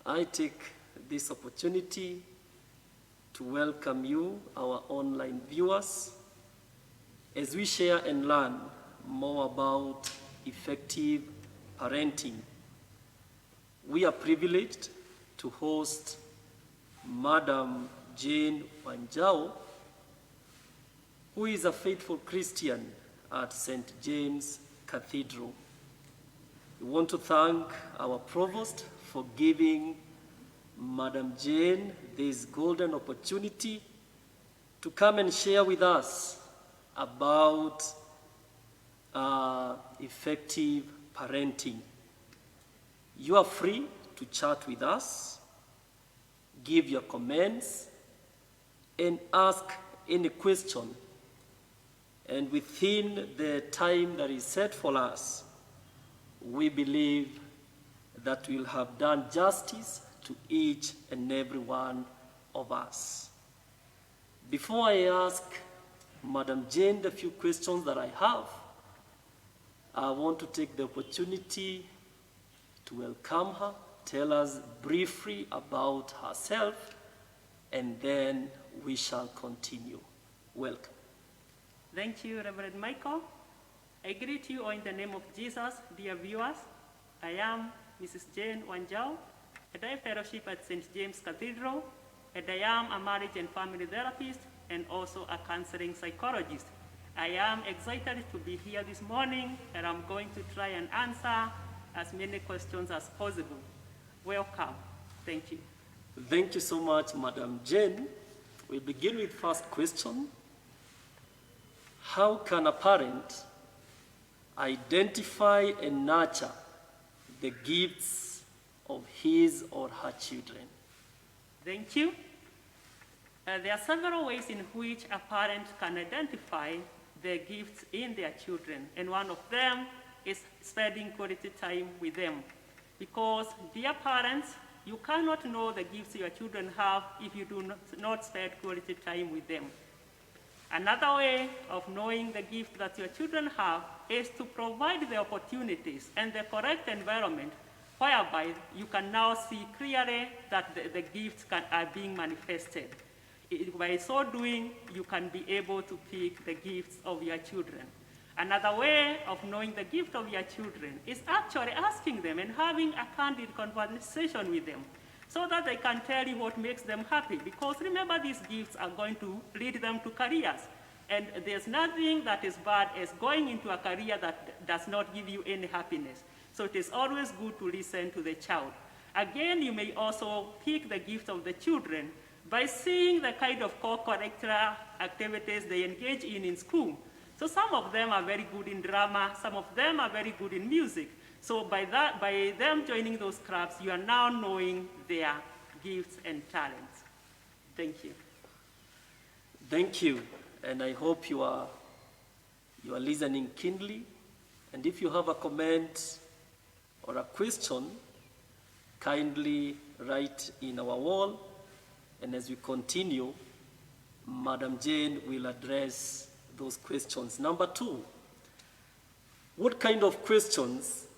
I take this opportunity to welcome you, our online viewers, as we share and learn more about effective parenting. We are privileged to host Madam Jane Wanjao, who is a faithful Christian at St. James Cathedral. We want to thank our provost for giving Madam Jane this golden opportunity to come and share with us about effective parenting. You are free to chat with us, give your comments, and ask any question. And within the time that is set for us, we believe that we'll have done justice to each and every one of us. Before I ask Madam Jane the few questions that I have, I want to take the opportunity to welcome her, tell us briefly about herself, and then we shall continue. Welcome. Thank you, Reverend Michael. I greet you all in the name of Jesus, dear viewers. I am Mrs. Jane Wanjao, and I fellowship at St. James Cathedral, and I am a marriage and family therapist and also a counseling psychologist. I am excited to be here this morning, and I'm going to try and answer as many questions as possible. Welcome. Thank you. Thank you so much, Madam Jane. We begin with first question. How can a parent identify and nurture the gifts of his or her children? Thank you. There are several ways in which a parent can identify the gifts in their children, and one of them is spending quality time with them. Because, dear parents, you cannot know the gifts your children have if you do not spend quality time with them. Another way of knowing the gift that your children have is to provide the opportunities and the correct environment whereby you can now see clearly that the gifts are being manifested. By so doing, you can be able to pick the gifts of your children. Another way of knowing the gift of your children is actually asking them and having a candid conversation with them so that they can tell you what makes them happy. Because remember, these gifts are going to lead them to careers. And there's nothing that is bad as going into a career that does not give you any happiness. So it is always good to listen to the child. Again, you may also pick the gift of the children by seeing the kind of co-curricular activities they engage in school. So some of them are very good in drama, some of them are very good in music. So by them joining those clubs, you are now knowing their gifts and talents. Thank you. Thank you, and I hope you are listening keenly. And if you have a comment or a question, kindly write in our wall. And as we continue, Madam Jane will address those questions. Number 2, what kind of questions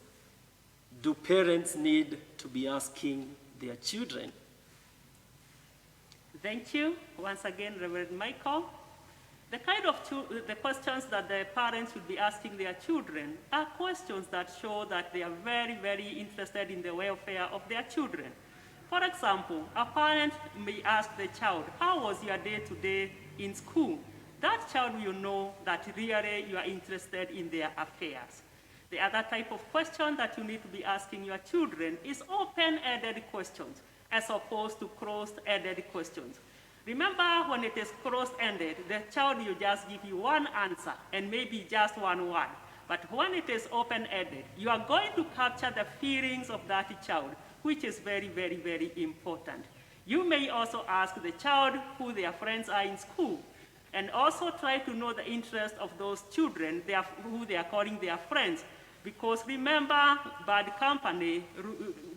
do parents need to be asking their children? Thank you. Once again, Reverend Michael. The kind of the questions that the parents should be asking their children are questions that show that they are very, very interested in the welfare of their children. For example, a parent may ask the child, how was your day today in school? That child will know that really you are interested in their affairs. The other type of question that you need to be asking your children is open-ended questions as opposed to closed-ended questions. Remember, when it is closed-ended, the child will just give you one answer and maybe just one word. But when it is open-ended, you are going to capture the feelings of that child, which is very, very, very important. You may also ask the child who their friends are in school, and also try to know the interest of those children who they are calling their friends. Because remember, bad company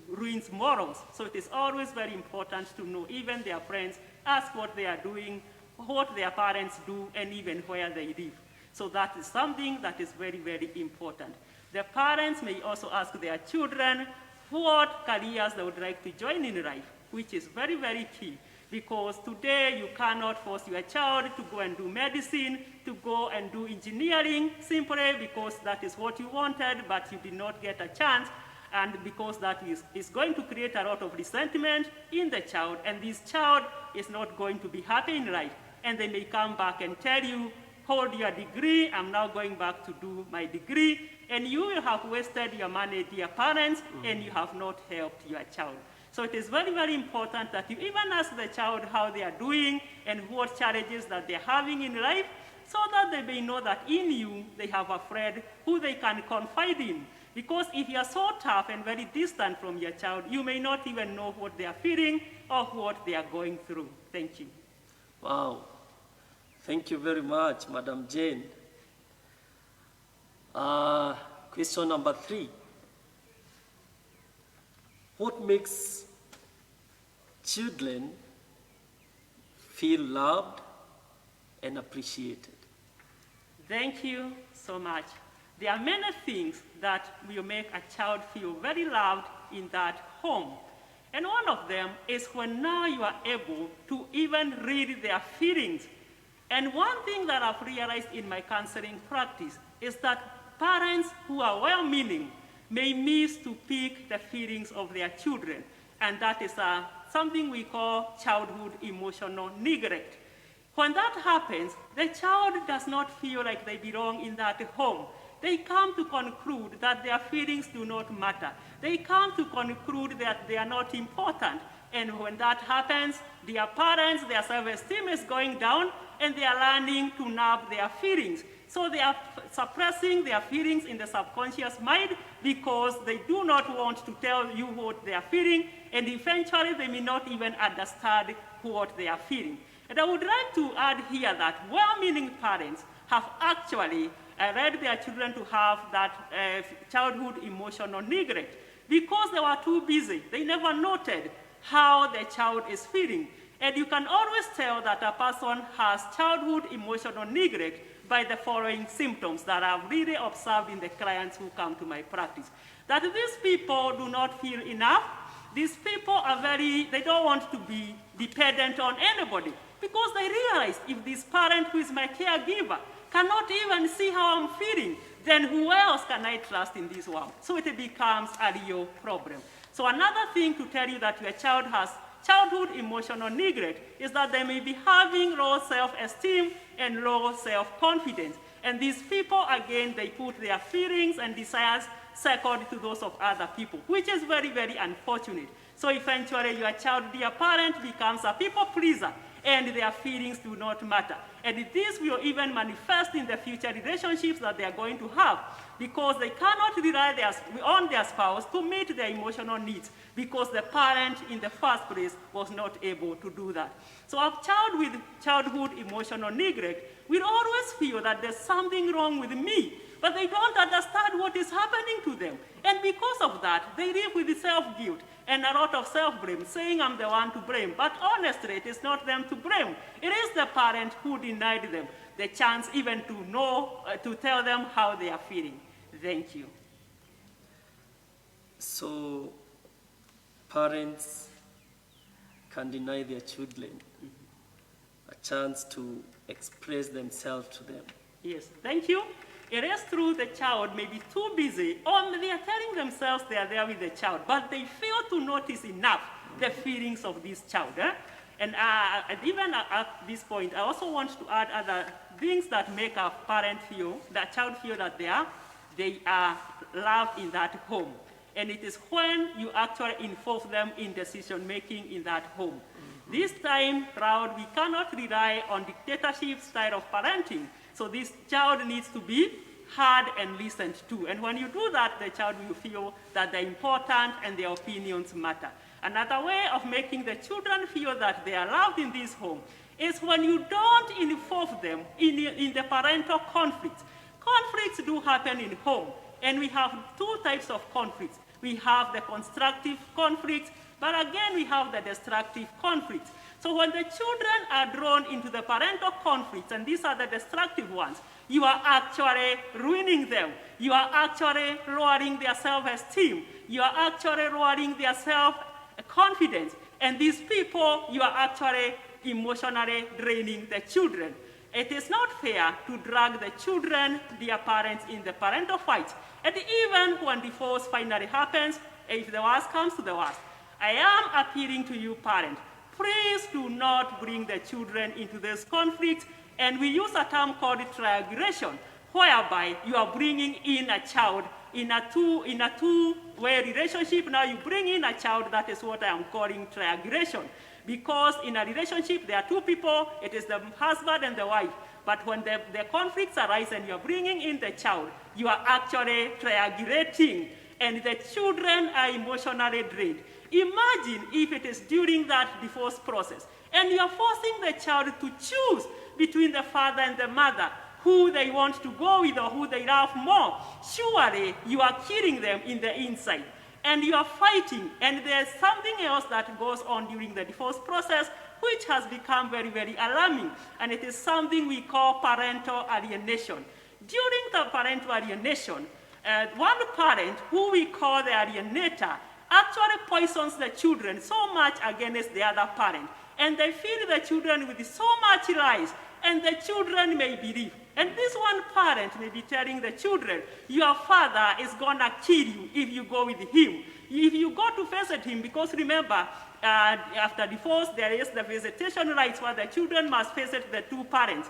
ruins morals. So it is always very important to know even their friends, ask what they are doing, what their parents do, and even where they live. So that is something that is very, very important. The parents may also ask their children what careers they would like to join in life, which is very, very key. Because today you cannot force your child to go and do medicine, to go and do engineering, simply because that is what you wanted, but you did not get a chance, and because that is going to create a lot of resentment in the child, and this child is not going to be happy in life. And they may come back and tell you, hold your degree, I'm now going back to do my degree, and you will have wasted your money, dear parents, and you have not helped your child. So it is very, very important that you even ask the child how they are doing and what challenges that they're having in life, so that they may know that in you they have a friend who they can confide in. Because if you are so tough and very distant from your child, you may not even know what they are feeling or what they are going through. Thank you. Wow. Thank you very much, Madam Jane. Question number 3. What makes children feel loved and appreciated? Thank you so much. There are many things that will make a child feel very loved in that home. And one of them is when now you are able to even read their feelings. And one thing that I've realized in my counseling practice is that parents who are well-meaning may miss to pick the feelings of their children. And that is something we call childhood emotional neglect. When that happens, the child does not feel like they belong in that home. They come to conclude that their feelings do not matter. They come to conclude that they are not important. And when that happens, their parents, their self-esteem is going down, and they are learning to numb their feelings. So they are suppressing their feelings in the subconscious mind because they do not want to tell you what they are feeling, and eventually they may not even understand what they are feeling. And I would like to add here that well-meaning parents have actually led their children to have that childhood emotional neglect because they were too busy. They never noted how the child is feeling. And you can always tell that a person has childhood emotional neglect by the following symptoms that I've really observed in the clients who come to my practice. That these people do not feel enough. These people are they don't want to be dependent on anybody because they realize if this parent who is my caregiver cannot even see how I'm feeling, then who else can I trust in this world? So it becomes a real problem. So another thing to tell you that your child has childhood emotional neglect is that they may be having low self-esteem and low self-confidence. And these people, again, they put their feelings and desires second to those of other people, which is very, very unfortunate. So eventually your child, dear parent, becomes a people pleaser, and their feelings do not matter. And this will even manifest in the future relationships that they are going to have, because they cannot rely on their spouse to meet their emotional needs, because the parent in the first place was not able to do that. So a child with childhood emotional neglect will always feel that there's something wrong with me, but they don't understand what is happening to them. And because of that, they live with self-guilt and a lot of self-blame, saying I'm the one to blame. But honestly, it is not them to blame. It is the parent who denied them the chance even to know, to tell them how they are feeling. Thank you. So parents can deny their children a chance to express themselves to them. Yes, thank you. It is true the child may be too busy, or they are telling themselves they are there with the child, but they fail to notice enough the feelings of this child. And even at this point, I also want to add other things that make a parent feel, that child feel that they are loved in that home. And it is when you actually involve them in decision-making in that home. This time round, we cannot rely on dictatorship style of parenting. So this child needs to be heard and listened to. And when you do that, the child will feel that they're important and their opinions matter. Another way of making the children feel that they are loved in this home is when you don't involve them in the parental conflicts. Conflicts do happen in home, and we have two types of conflicts. We have the constructive conflicts, but again we have the destructive conflicts. So when the children are drawn into the parental conflicts, and these are the destructive ones, you are actually ruining them. You are actually lowering their self-esteem. you are actually lowering their self-confidence. And these people, you are actually emotionally draining the children. It is not fair to drag the children, their parents, in the parental fight. And even when divorce finally happens, if the worst comes to the worst, I am appealing to you, parents, please do not bring the children into this conflict. And we use a term called triangulation, whereby you are bringing in a child in a two-way relationship. Now you bring in a child. That is what I am calling triangulation. Because in a relationship, there are two people. It is the husband and the wife. But when the conflicts arise and you're bringing in the child, you are actually triangulating. And the children are emotionally drained. Imagine if it is during that divorce process, and you are forcing the child to choose between the father and the mother, who they want to go with or who they love more. Surely you are killing them in the inside. And you are fighting, and there's something else that goes on during the divorce process, which has become very, very alarming, and it is something we call parental alienation. During the parental alienation, one parent, who we call the alienator, actually poisons the children so much against the other parent, and they feed the children with so much lies, and the children may believe. And this one parent may be telling the children, your father is going to kill you if you go with him. If you go to visit him, because remember, after divorce, there is the visitation rights where the children must visit the two parents.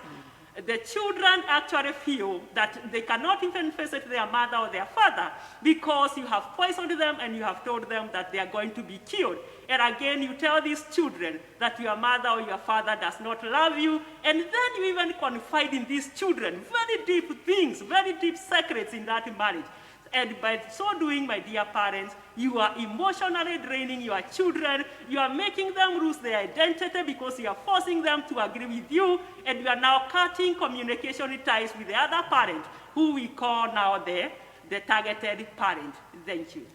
The children actually feel that they cannot even visit their mother or their father because you have poisoned them and you have told them that they are going to be killed. And again, you tell these children that your mother or your father does not love you, and then you even confide in these children very deep things, very deep secrets in that marriage. And by so doing, my dear parents, you are emotionally draining your children. You are making them lose their identity because you are forcing them to agree with you, and you are now cutting communication ties with the other parent, who we call now the targeted parent. Thank you.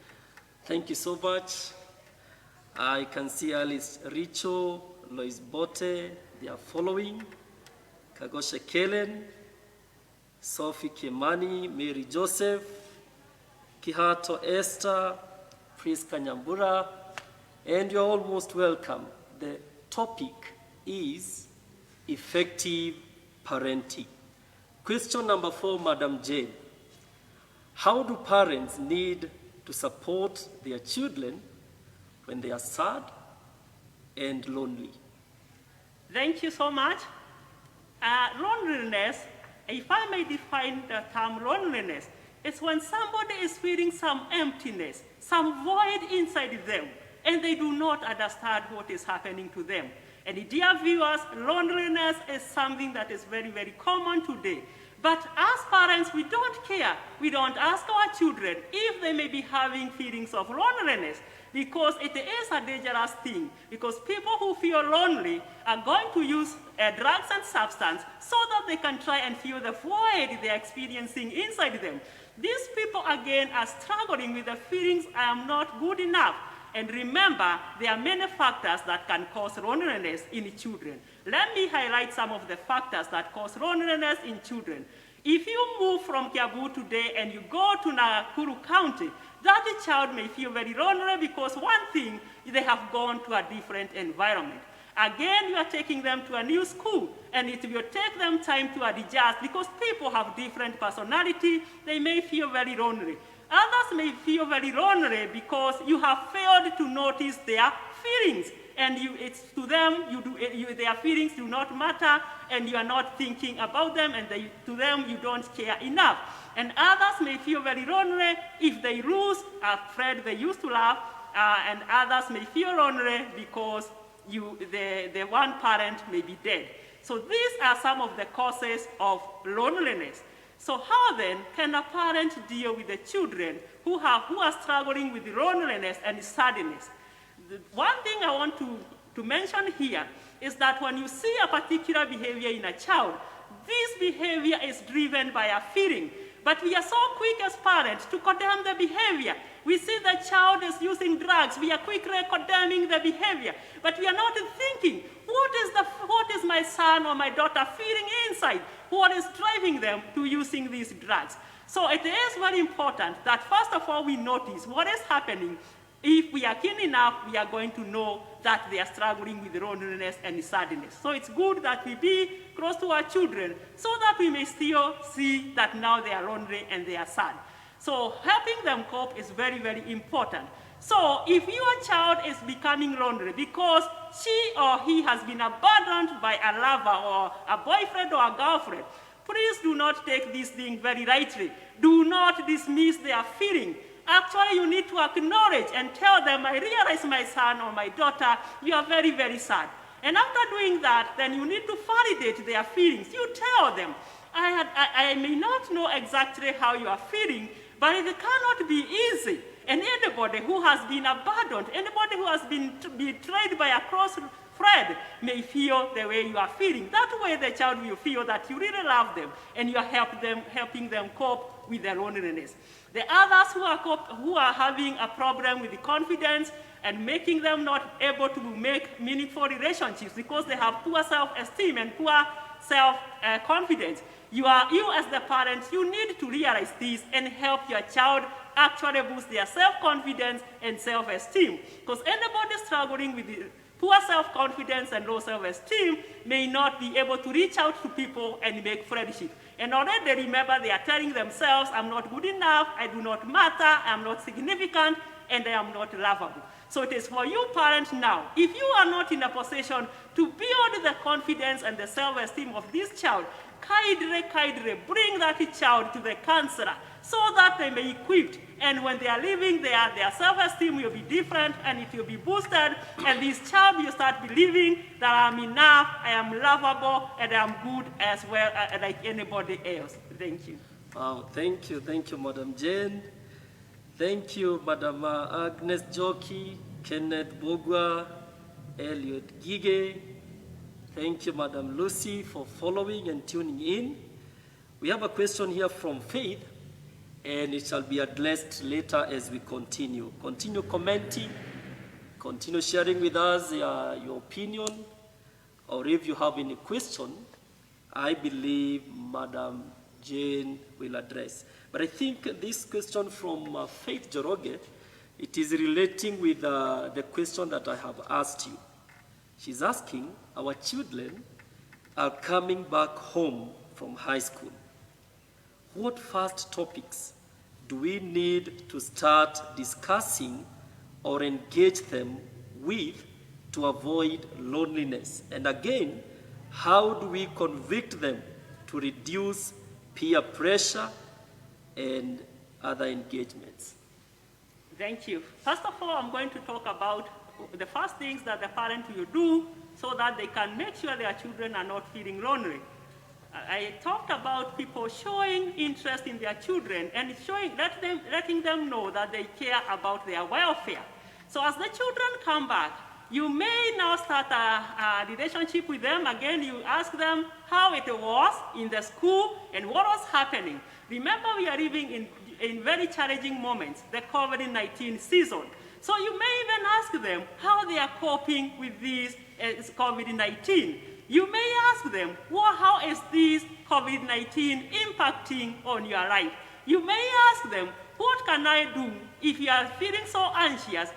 Thank you so much. I can see Alice Richo, Lois Bote, they are following. Kagoshe Kellen, Sophie Kimani, Mary Joseph, Kihato Esther, Priska Nyambura, and you're all most welcome. The topic is effective parenting. Question number 4, Madam Jane. How do parents need to support their children when they are sad and lonely? Thank you so much. Loneliness, if I may define the term loneliness, it's when somebody is feeling some emptiness, some void inside them, and they do not understand what is happening to them. And dear viewers, loneliness is something that is very, very common today. But as parents, we don't care. We don't ask our children if they may be having feelings of loneliness, because it is a dangerous thing. Because people who feel lonely are going to use drugs and substance so that they can try and feel the void they are experiencing inside them. These people, again, are struggling with the feelings, I am not good enough. And remember, there are many factors that can cause loneliness in children. Let me highlight some of the factors that cause loneliness in children. If you move from Kiambu today and you go to Nakuru County, that child may feel very lonely because one thing, they have gone to a different environment. Again, you are taking them to a new school, and it will take them time to adjust because people have different personality. They may feel very lonely. Others may feel very lonely because you have failed to notice their feelings, and it's to them, their feelings do not matter, and you are not thinking about them, and to them you don't care enough. And others may feel very lonely if they lose a friend they used to love, and others may feel lonely because the one parent may be dead. So these are some of the causes of loneliness. So how then can a parent deal with the children who are struggling with loneliness and sadness? One thing I want to mention here is that when you see a particular behavior in a child, this behavior is driven by a feeling. But we are so quick as parents to condemn the behavior. We see the child is using drugs. We are quickly condemning the behavior. But we are not thinking, what is my son or my daughter feeling inside? What is driving them to using these drugs? So it is very important that first of all we notice what is happening. If we are keen enough, we are going to know that they are struggling with loneliness and sadness. So it's good that we be close to our children so that we may still see that now they are lonely and they are sad. So helping them cope is very, very important. So if your child is becoming lonely because she or he has been abandoned by a lover or a boyfriend or a girlfriend, please do not take this thing very lightly. Do not dismiss their feeling. Actually, you need to acknowledge and tell them, I realize, my son or my daughter, you are very, very sad. And after doing that, then you need to validate their feelings. You tell them, I may not know exactly how you are feeling, but it cannot be easy. And anybody who has been abandoned, anybody who has been betrayed by a close friend may feel the way you are feeling. That way the child will feel that you really love them and you are helping them cope with their loneliness. The others who are having a problem with the confidence and making them not able to make meaningful relationships because they have poor self-esteem and poor self-confidence, you as the parents, you need to realize this and help your child actually boost their self-confidence and self-esteem. Because anybody struggling with poor self-confidence and low self-esteem may not be able to reach out to people and make friendship. And already remember they are telling themselves, I'm not good enough, I do not matter, I'm not significant, and I am not lovable. So it is for you parents now, if you are not in a position to build the confidence and the self-esteem of this child, kindly bring that child to the counselor so that they may be equipped. And when they are leaving, their self-esteem will be different and it will be boosted. And this child will start believing that I'm enough, I am lovable, and I am good as well like anybody else. Thank you. Wow, thank you, Madam Jane. Thank you, Madam Agnes Joki, Kenneth Bogwa, Elliot Gige. Thank you, Madam Lucy, for following and tuning in. We have a question here from Faith, and it shall be addressed later as we continue. Continue commenting, continue sharing with us your opinion, or if you have any question, I believe Madam Jane will address. But I think this question from Faith Joroge, it is relating with the question that I have asked you. She's asking, our children are coming back home from high school. What first topics do we need to start discussing or engage them with to avoid loneliness? And again, how do we convict them to reduce peer pressure and other engagements? Thank you. First of all, I'm going to talk about the first things that the parent will do so that they can make sure their children are not feeling lonely. I talked about people showing interest in their children and letting them know that they care about their welfare. So as the children come back, you may now start a relationship with them. Again, you ask them how it was in the school and what was happening. Remember, we are living in very challenging moments, the COVID-19 season. So you may even ask them how they are coping with this COVID-19. You may ask them, well, how is this COVID-19 impacting on your life? You may ask them, what can I do if you are feeling so anxious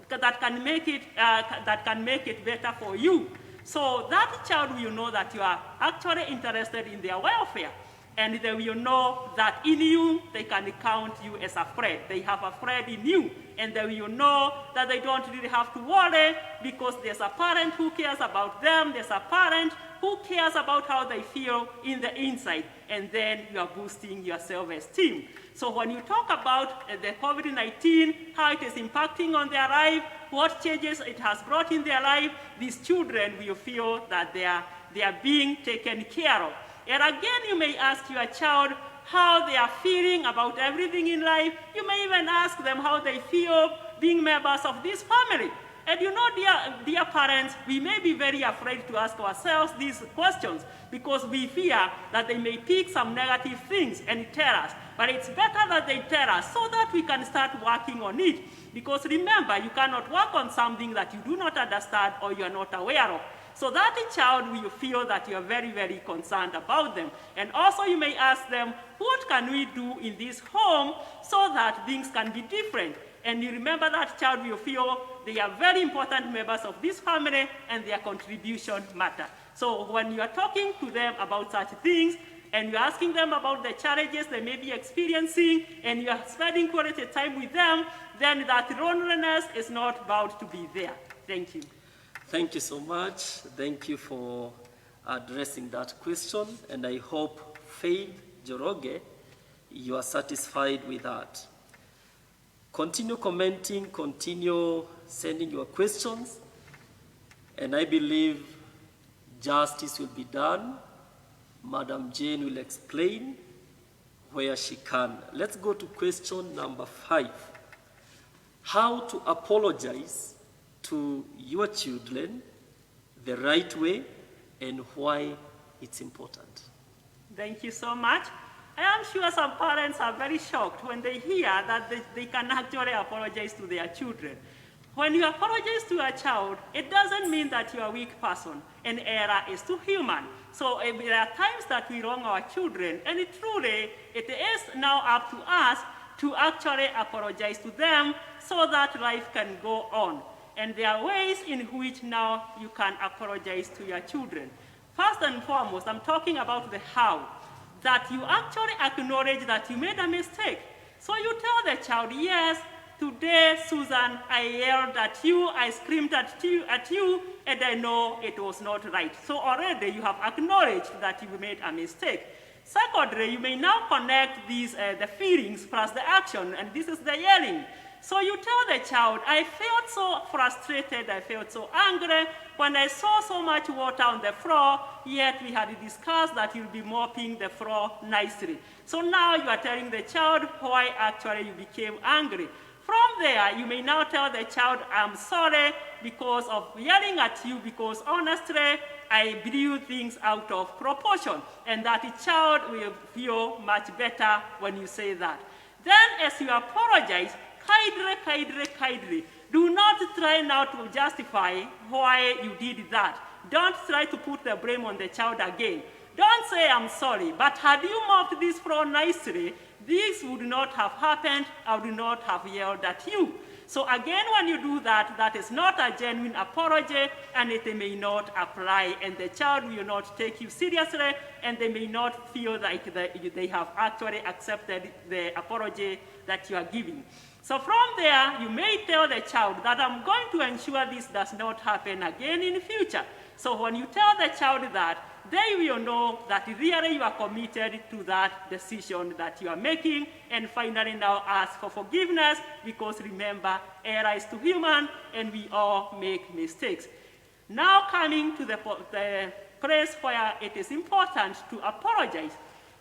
that can make it better for you? So that child will know that you are actually interested in their welfare. And they will know that in you, they can count you as a friend. They have a friend in you. And they will know that they don't really have to worry because there's a parent who cares about them. There's a parent who cares about how they feel in the inside. And then you are boosting your self-esteem. So when you talk about the COVID-19, how it is impacting on their life, what changes it has brought in their life, these children will feel that they are being taken care of. And again, you may ask your child how they are feeling about everything in life. You may even ask them how they feel being members of this family. And you know, dear parents, we may be very afraid to ask ourselves these questions because we fear that they may pick some negative things and tell us. But it's better that they tell us so that we can start working on it. Because remember, you cannot work on something that you do not understand or you are not aware of. so that the child will feel that you are very, very concerned about them. And also you may ask them, what can we do in this home so that things can be different? And you remember that child will feel they are very important members of this family and their contribution matter. So when you are talking to them about such things, and you're asking them about the challenges they may be experiencing, and you are spending quality time with them, then that loneliness is not bound to be there. Thank you. Thank you so much. Thank you for addressing that question, and I hope, Faith Joroge, you are satisfied with that. Continue commenting, continue sending your questions, and I believe justice will be done. Madam Jane will explain where she can. Let's go to question number 5. How to apologize to your children the right way and why it's important. Thank you so much. I am sure some parents are very shocked when they hear that they can actually apologize to their children. When you apologize to a child, it doesn't mean that you are a weak person. An error is too human. So there are times that we wrong our children, and truly it is now up to us to actually apologize to them so that life can go on. And there are ways in which now you can apologize to your children. First and foremost, I'm talking about the how. That you actually acknowledge that you made a mistake. So you tell the child, yes, today, Susan, I yelled at you, I screamed at you, and I know it was not right. So already you have acknowledged that you made a mistake. Secondly, you may now connect these, the feelings plus the action, and this is the yelling. So you tell the child, I felt so frustrated, I felt so angry when I saw so much water on the floor, yet we had discussed that you'll be mopping the floor nicely. So now you are telling the child why actually you became angry. From there, you may now tell the child, I'm sorry because of yelling at you, because honestly, I blew things out of proportion. And that the child will feel much better when you say that. Then as you apologize, kindly, do not try now to justify why you did that. Don't try to put the blame on the child again. Don't say, I'm sorry, but had you mopped this floor nicely, this would not have happened, I would not have yelled at you. So again, when you do that, that is not a genuine apology, and it may not apply, and the child will not take you seriously, and they may not feel like they have actually accepted the apology that you are giving. So from there, you may tell the child that I'm going to ensure this does not happen again in the future. So when you tell the child that, they will know that really you are committed to that decision that you are making, and finally now ask for forgiveness, because remember, error is too human, and we all make mistakes. Now coming to the place where it is important to apologize.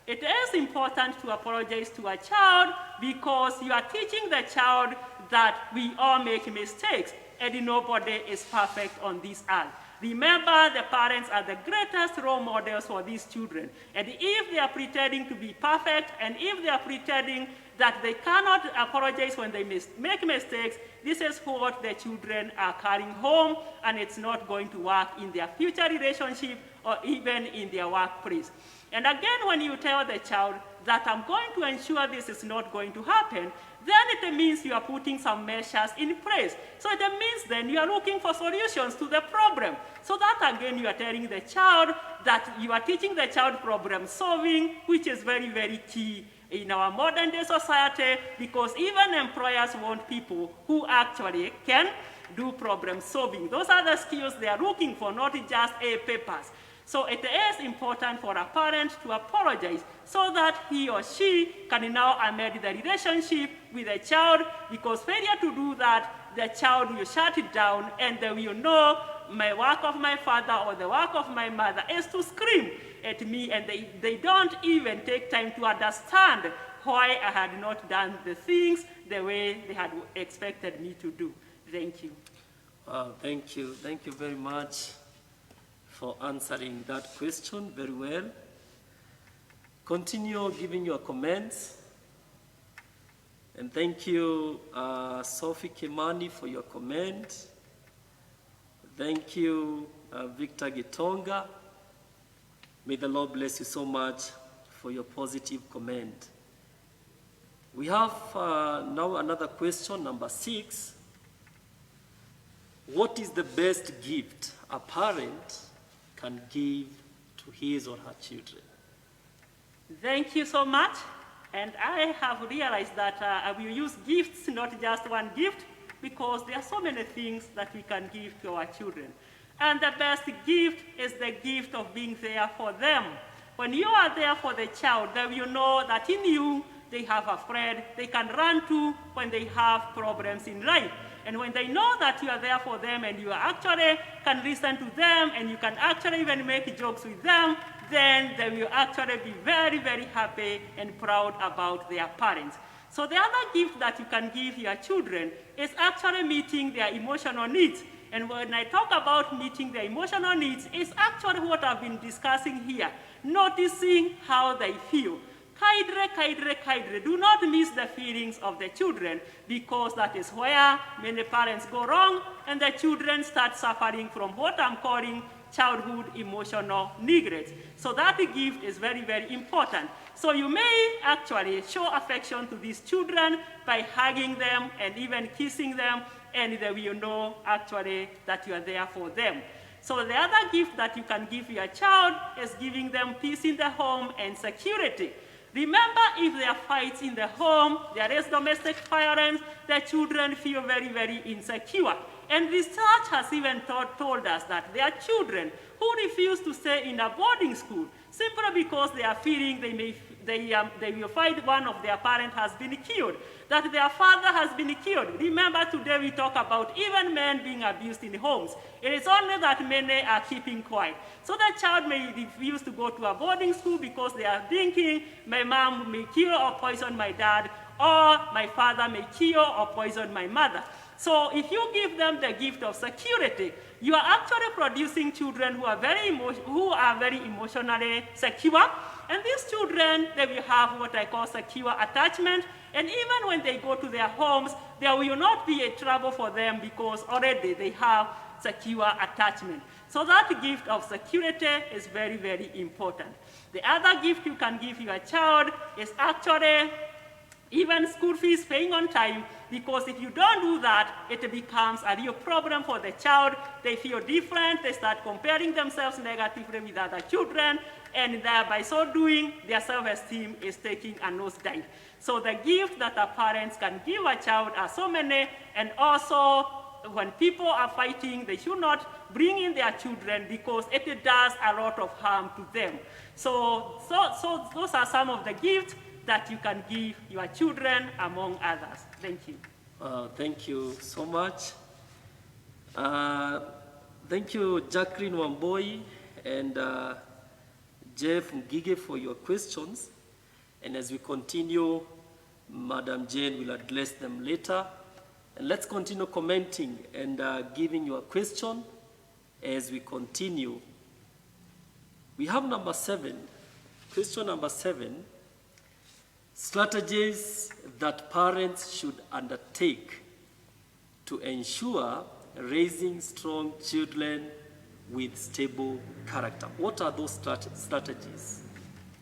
It is important to apologize to a child because you are teaching the child that we all make mistakes, and nobody is perfect on this earth. Remember, the parents are the greatest role models for these children. And if they are pretending to be perfect, and if they are pretending that they cannot apologize when they make mistakes, this is what the children are carrying home, and it's not going to work in their future relationship or even in their workplace. And again, when you tell the child that I'm going to ensure this is not going to happen, then it means you are putting some measures in place. So it means then you are looking for solutions to the problem. So that again, you are telling the child that you are teaching the child problem solving, which is very, very key in our modern day society, because even employers want people who actually can do problem solving. Those are the skills they are looking for, not just A papers. So it is important for a parent to apologize so that he or she can now amend the relationship with the child, because failure to do that, the child will shut it down, and they will know my work of my father or the work of my mother is to scream at me, and they don't even take time to understand why I had not done the things the way they had expected me to do. Thank you. Thank you. Thank you very much for answering that question very well. Continue giving your comments. And thank you, Sophie Kimani, for your comment. Thank you, Victor Gitonga. May the Lord bless you so much for your positive comment. We have now another question, number 6. What is the best gift a parent can give to his or her children? Thank you so much. And I have realized that I will use gifts, not just one gift, because there are so many things that we can give to our children. And the best gift is the gift of being there for them. When you are there for the child, they will know that in you, they have a friend they can run to when they have problems in life. And when they know that you are there for them and you actually can listen to them and you can actually even make jokes with them, then they will actually be very, very happy and proud about their parents. So the other gift that you can give your children is actually meeting their emotional needs. And when I talk about meeting their emotional needs, it's actually what I've been discussing here, noticing how they feel. Kaidre, do not miss the feelings of the children, because that is where many parents go wrong and the children start suffering from what I'm calling childhood emotional neglect. So that gift is very, very important. So you may actually show affection to these children by hugging them and even kissing them, and they will know actually that you are there for them. So the other gift that you can give your child is giving them peace in the home and security. Remember, if there are fights in the home, there is domestic violence, the children feel very, very insecure. And research has even told us that there are children who refuse to stay in a boarding school simply because they are fearing they will find one of their parents has been killed, that their father has been killed. Remember, today we talk about even men being abused in homes. It is only that many are keeping quiet. So the child may refuse to go to a boarding school because they are thinking, my mom may kill or poison my dad, or my father may kill or poison my mother. So if you give them the gift of security, you are actually producing children who are very emotionally secure. And these children, they will have what I call secure attachment. And even when they go to their homes, there will not be a trouble for them because already they have secure attachment. So that gift of security is very, very important. The other gift you can give your child is actually even school fees paying on time, because if you don't do that, it becomes a real problem for the child. They feel different, they start comparing themselves negatively with other children, and by so doing, their self-esteem is taking a nosedive. So the gift that our parents can give a child are so many, and also when people are fighting, they should not bring in their children because it does a lot of harm to them. So those are some of the gifts that you can give your children, among others. Thank you. Thank you so much. Thank you, Jacqueline Wamboi and Jeff Ngige, for your questions. And as we continue, Madam Jane will address them later. And let's continue commenting and giving your question as we continue. We have number 7, question number 7. Strategies that parents should undertake to ensure raising strong children with stable character. What are those strategies?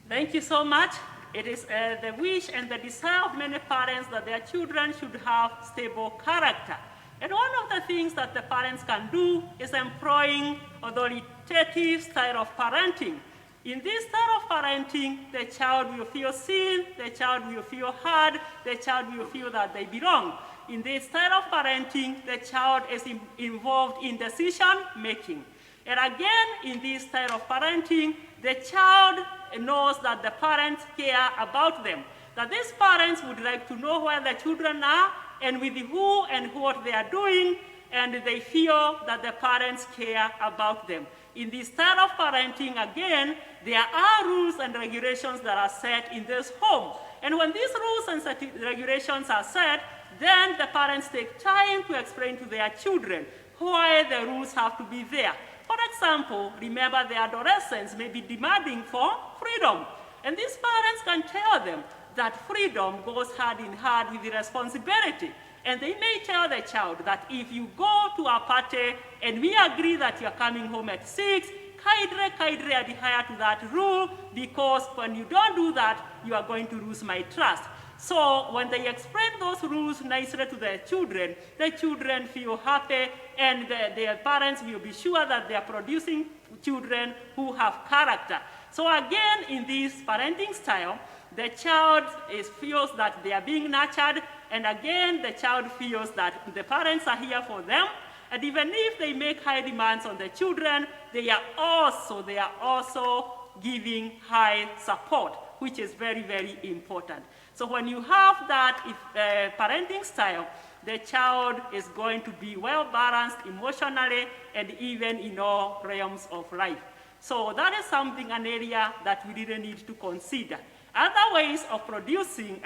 Thank you so much. It is the wish and the desire of many parents that their children should have stable character. And one of the things that the parents can do is employing authoritative style of parenting. In this style of parenting, the child will feel seen, the child will feel heard, the child will feel that they belong. In this style of parenting, the child is involved in decision making. And again, in this style of parenting, the child knows that the parents care about them, that these parents would like to know where the children are and with who and what they are doing, and they feel that the parents care about them. In this style of parenting, again, there are rules and regulations that are set in this home. And when these rules and regulations are set, then the parents take time to explain to their children why the rules have to be there. For example, remember the adolescents may be demanding for freedom. And these parents can tell them that freedom goes hand in hand with the responsibility. And they may tell the child that if you go to a party and we agree that you're coming home at 6, kindly adhere to that rule, because when you don't do that, you are going to lose my trust. So when they explain those rules nicely to the children feel happy, and their parents will be sure that they are producing children who have character. So again, in this parenting style, the child feels that they are being nurtured, and again, the child feels that the parents are here for them. And even if they make high demands on the children, they are also giving high support, which is very, very important. So when you have that parenting style, the child is going to be well balanced emotionally and even in all realms of life. So that is something, an area that we really need to consider. Other ways of producing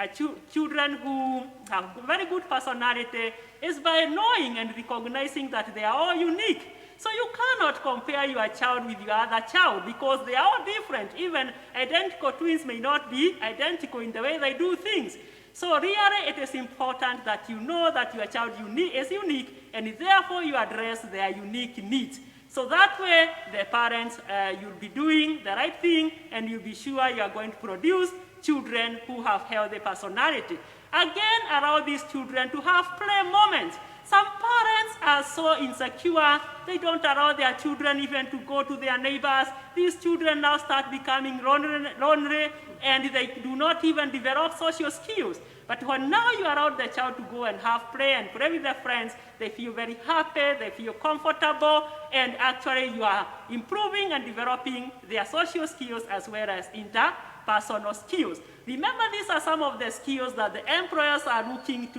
children who have very good personality is by knowing and recognizing that they are all unique. So you cannot compare your child with your other child because they are all different. Even identical twins may not be identical in the way they do things. So really it is important that you know that your child is unique, and therefore you address their unique needs. So that way the parents, you'll be doing the right thing, and you'll be sure you are going to produce children who have healthy personality. Again, allow these children to have play moments. Some parents are so insecure, they don't allow their children even to go to their neighbors. These children now start becoming lonely, and they do not even develop social skills. But when now you allow the child to go and have play and play with their friends, they feel very happy, they feel comfortable, and actually you are improving and developing their social skills as well as interpersonal skills. Remember, these are some of the skills that the employers are looking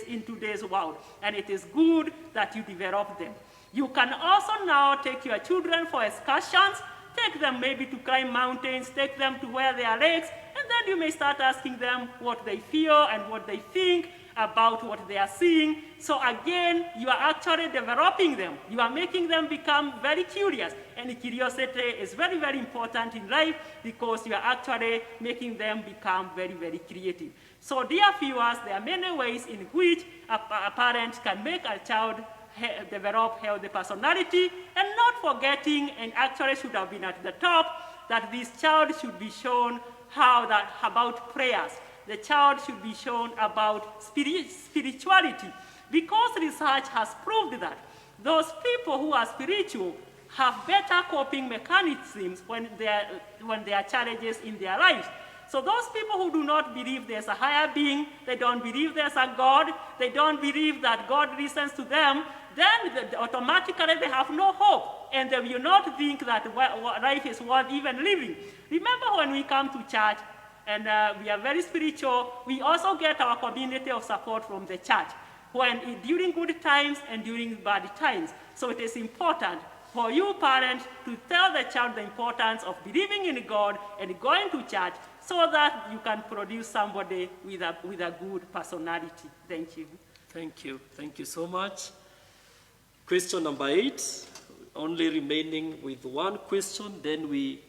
in today's world, and it is good that you develop them. You can also now take your children for excursions, take them maybe to climb mountains, take them to where there are lakes, and then you may start asking them what they feel and what they think about what they are seeing. So again, you are actually developing them. You are making them become very curious. And curiosity is very, very important in life because you are actually making them become very, very creative. So dear viewers, there are many ways in which a parent can make a child develop healthy personality, and not forgetting, and actually should have been at the top, that this child should be shown about prayers. The child should be shown about spirituality, because research has proved that those people who are spiritual have better coping mechanisms when there are challenges in their lives. So those people who do not believe there's a higher being, they don't believe there's a God, they don't believe that God listens to them, then automatically they have no hope, and they will not think that life is worth even living. Remember, when we come to church, and we are very spiritual, we also get our community of support from the church during good times and during bad times. So it is important for you parents to tell the child the importance of believing in God and going to church, so that you can produce somebody with a good personality. Thank you. Thank you. Thank you so much. Question number 8, only remaining with one question, then we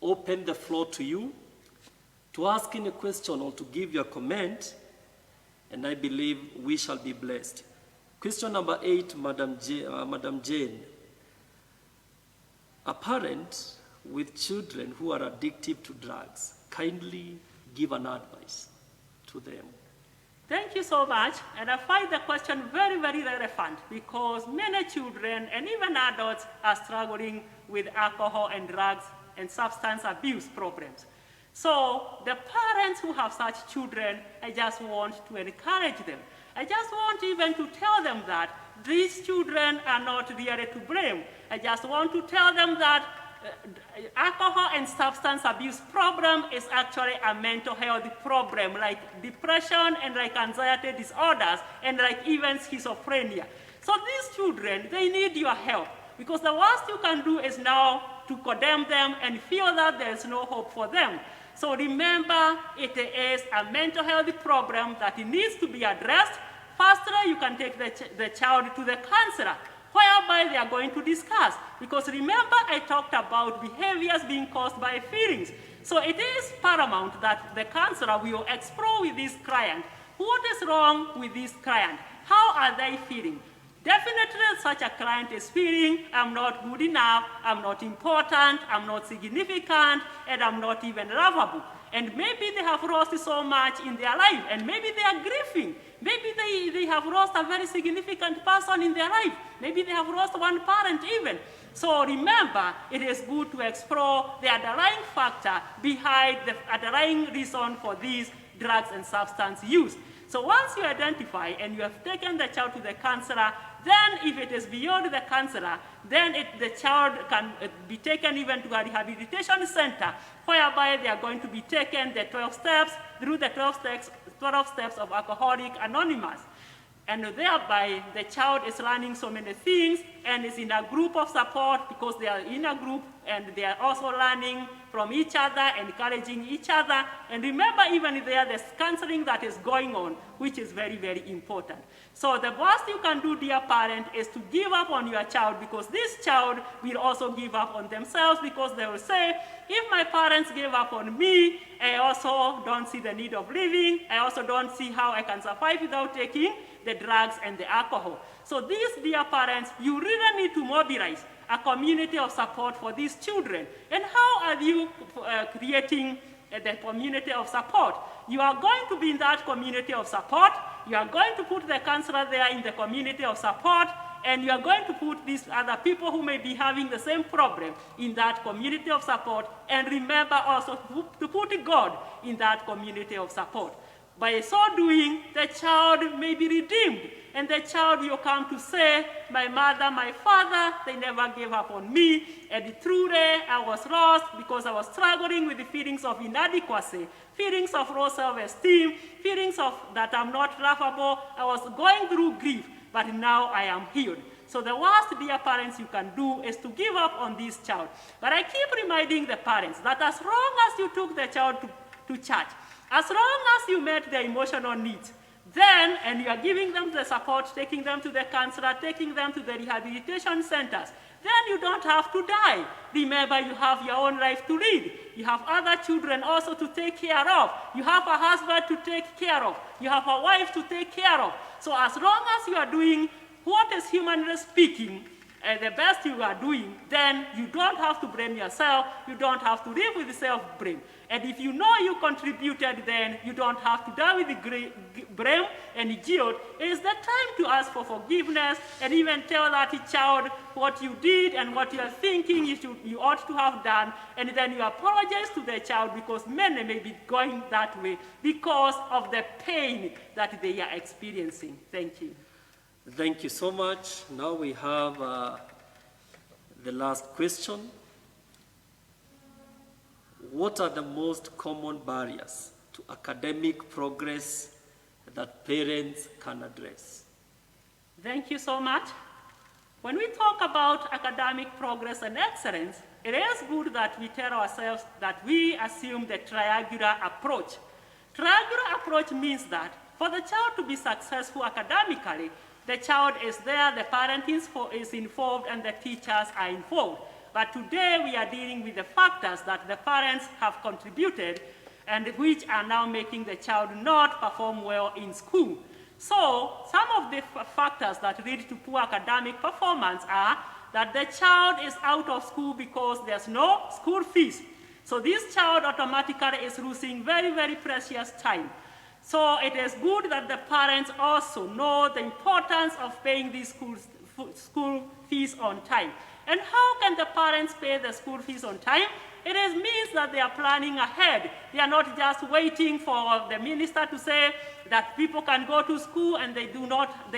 open the floor to you to ask any question or to give your comment, and I believe we shall be blessed. Question number 8, Madam Jane. A parent with children who are addicted to drugs, kindly give an advice to them. Thank you so much, and I find the question very, very relevant, because many children and even adults are struggling with alcohol and drugs and substance abuse problems. So the parents who have such children, I just want to encourage them. I just want even to tell them that these children are not really to blame. I just want to tell them that alcohol and substance abuse problem is actually a mental health problem, like depression and like anxiety disorders and like even schizophrenia. So these children, they need your help, because the worst you can do is now to condemn them and feel that there's no hope for them. So remember, it is a mental health problem that it needs to be addressed. Firstly, you can take the child to the counselor, whereby they are going to discuss. Because remember, I talked about behaviors being caused by feelings. So it is paramount that the counselor will explore with this client what is wrong with this client. how are they feeling? Definitely such a client is feeling, I'm not good enough, I'm not important, I'm not significant, and I'm not even lovable. And maybe they have lost so much in their life, and maybe they are grieving. Maybe they have lost a very significant person in their life. Maybe they have lost one parent even. So remember, it is good to explore the underlying factor behind the underlying reason for these drugs and substance use. So once you identify and you have taken the child to the counselor, then if it is beyond the counselor, then the child can be taken even to a rehabilitation center, whereby they are going to be taken the 12 steps, through the 12 steps of Alcoholics Anonymous. And thereby, the child is learning so many things and is in a group of support because they are in a group and they are also learning from each other, encouraging each other. And remember, even there's counseling that is going on, which is very, very important. So the worst you can do, dear parent, is to give up on your child, because this child will also give up on themselves, because they will say, if my parents gave up on me, I also don't see the need of living. I also don't see how I can survive without taking the drugs and the alcohol. So these, dear parents, you really need to mobilize a community of support for these children. And how are you creating the community of support? You are going to be in that community of support. You are going to put the counselor there in the community of support, and you are going to put these other people who may be having the same problem in that community of support. And remember also to put God in that community of support. By so doing, the child may be redeemed, and the child will come to say, my mother, my father, they never gave up on me, and truly I was lost because I was struggling with the feelings of inadequacy, feelings of low self-esteem, feelings of that I'm not lovable. I was going through grief, but now I am healed. So the worst, dear parents, you can do is to give up on this child. But I keep reminding the parents that as long as you took the child to church, as long as you met their emotional needs, then, and you are giving them the support, taking them to the counselor, taking them to the rehabilitation centers, then you don't have to die. Remember, you have your own life to lead. You have other children also to take care of. You have a husband to take care of. You have a wife to take care of. So as long as you are doing what is humanly speaking, the best you are doing, then you don't have to blame yourself. You don't have to live with self-blame. And if you know you contributed, then you don't have to die with the blame and guilt. It is the time to ask for forgiveness and even tell that child what you did and what you are thinking you ought to have done. And then you apologize to the child, because many may be going that way because of the pain that they are experiencing. Thank you. Thank you so much. Now we have the last question. What are the most common barriers to academic progress that parents can address? Thank you so much. When we talk about academic progress and excellence, it is good that we tell ourselves that we assume the triangular approach. Triangular approach means that for the child to be successful academically, the child is there, the parent is involved, and the teachers are involved. But today we are dealing with the factors that the parents have contributed and which are now making the child not perform well in school. So some of the factors that lead to poor academic performance are that the child is out of school because there's no school fees. So this child automatically is losing very, very precious time. So it is good that the parents also know the importance of paying these school fees on time. And how can the parents pay the school fees on time? It means that they are planning ahead. They are not just waiting for the minister to say that people can go to school, and they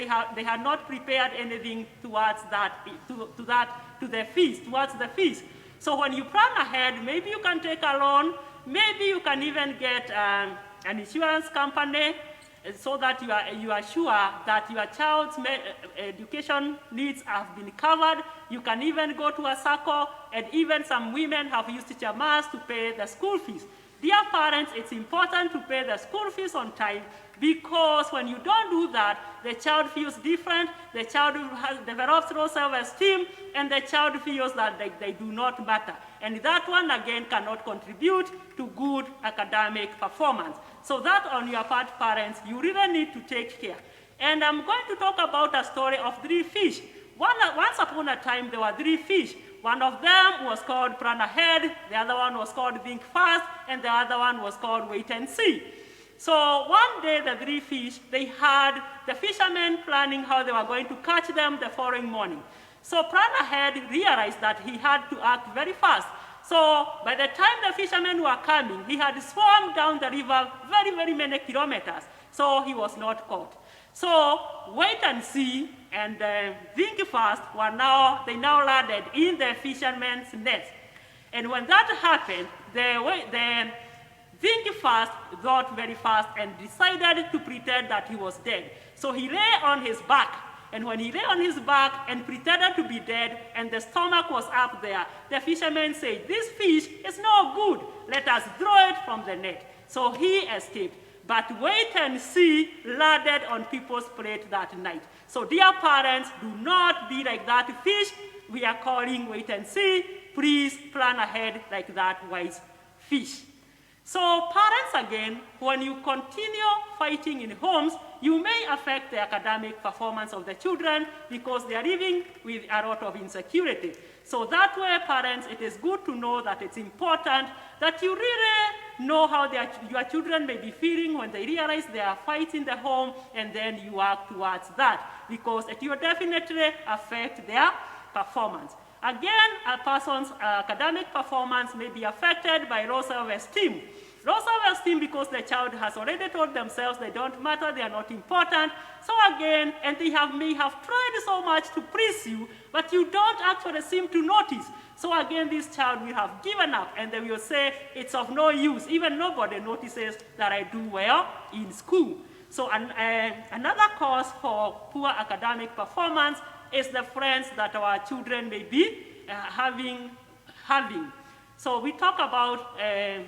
have not prepared anything towards towards the fees. So when you plan ahead, maybe you can take a loan, maybe you can even get an insurance company, so that you are sure that your child's education needs have been covered. You can even go to a circle, and even some women have used chamas to pay the school fees. Dear parents, it's important to pay the school fees on time, because when you don't do that, the child feels different, the child develops low self-esteem, and the child feels that they do not matter. And that one, again, cannot contribute to good academic performance. So that on your part, parents, you really need to take care. And I'm going to talk about a story of 3 fish. Once upon a time, there were 3 fish. One of them was called Plan Ahead, the other one was called Think Fast, and the other one was called Wait and See. So one day, the 3 fish, they had the fishermen planning how they were going to catch them the following morning. So Plan Ahead realized that he had to act very fast. So by the time the fishermen were coming, he had swum down the river very, very many kilometers. So he was not caught. So Wait and See and Think Fast they now landed in the fishermen's nets. And when that happened, the Think Fast thought very fast and decided to pretend that he was dead. So he lay on his back. And when he lay on his back and pretended to be dead, and the stomach was up there, the fishermen said, "This fish is no good. Let us throw it from the net." So he escaped. But Wait and See landed on people's plate that night. So dear parents, do not be like that fish we are calling Wait and See. Please plan ahead like that wise fish. So parents, again, when you continue fighting in homes, you may affect the academic performance of the children because they are living with a lot of insecurity. So that way, parents, it is good to know that it's important that you really know how your children may be feeling when they realize there are fights in the home, and then you work towards that because it will definitely affect their performance. Again, a person's academic performance may be affected by low self-esteem. Low self-esteem because the child has already told themselves they don't matter, they are not important. So again, and they may have tried so much to please you, but you don't actually seem to notice. So again, this child will have given up, and they will say, it's of no use. Even nobody notices that I do well in school. So another cause for poor academic performance is the friends that our children may be having. So we talk about a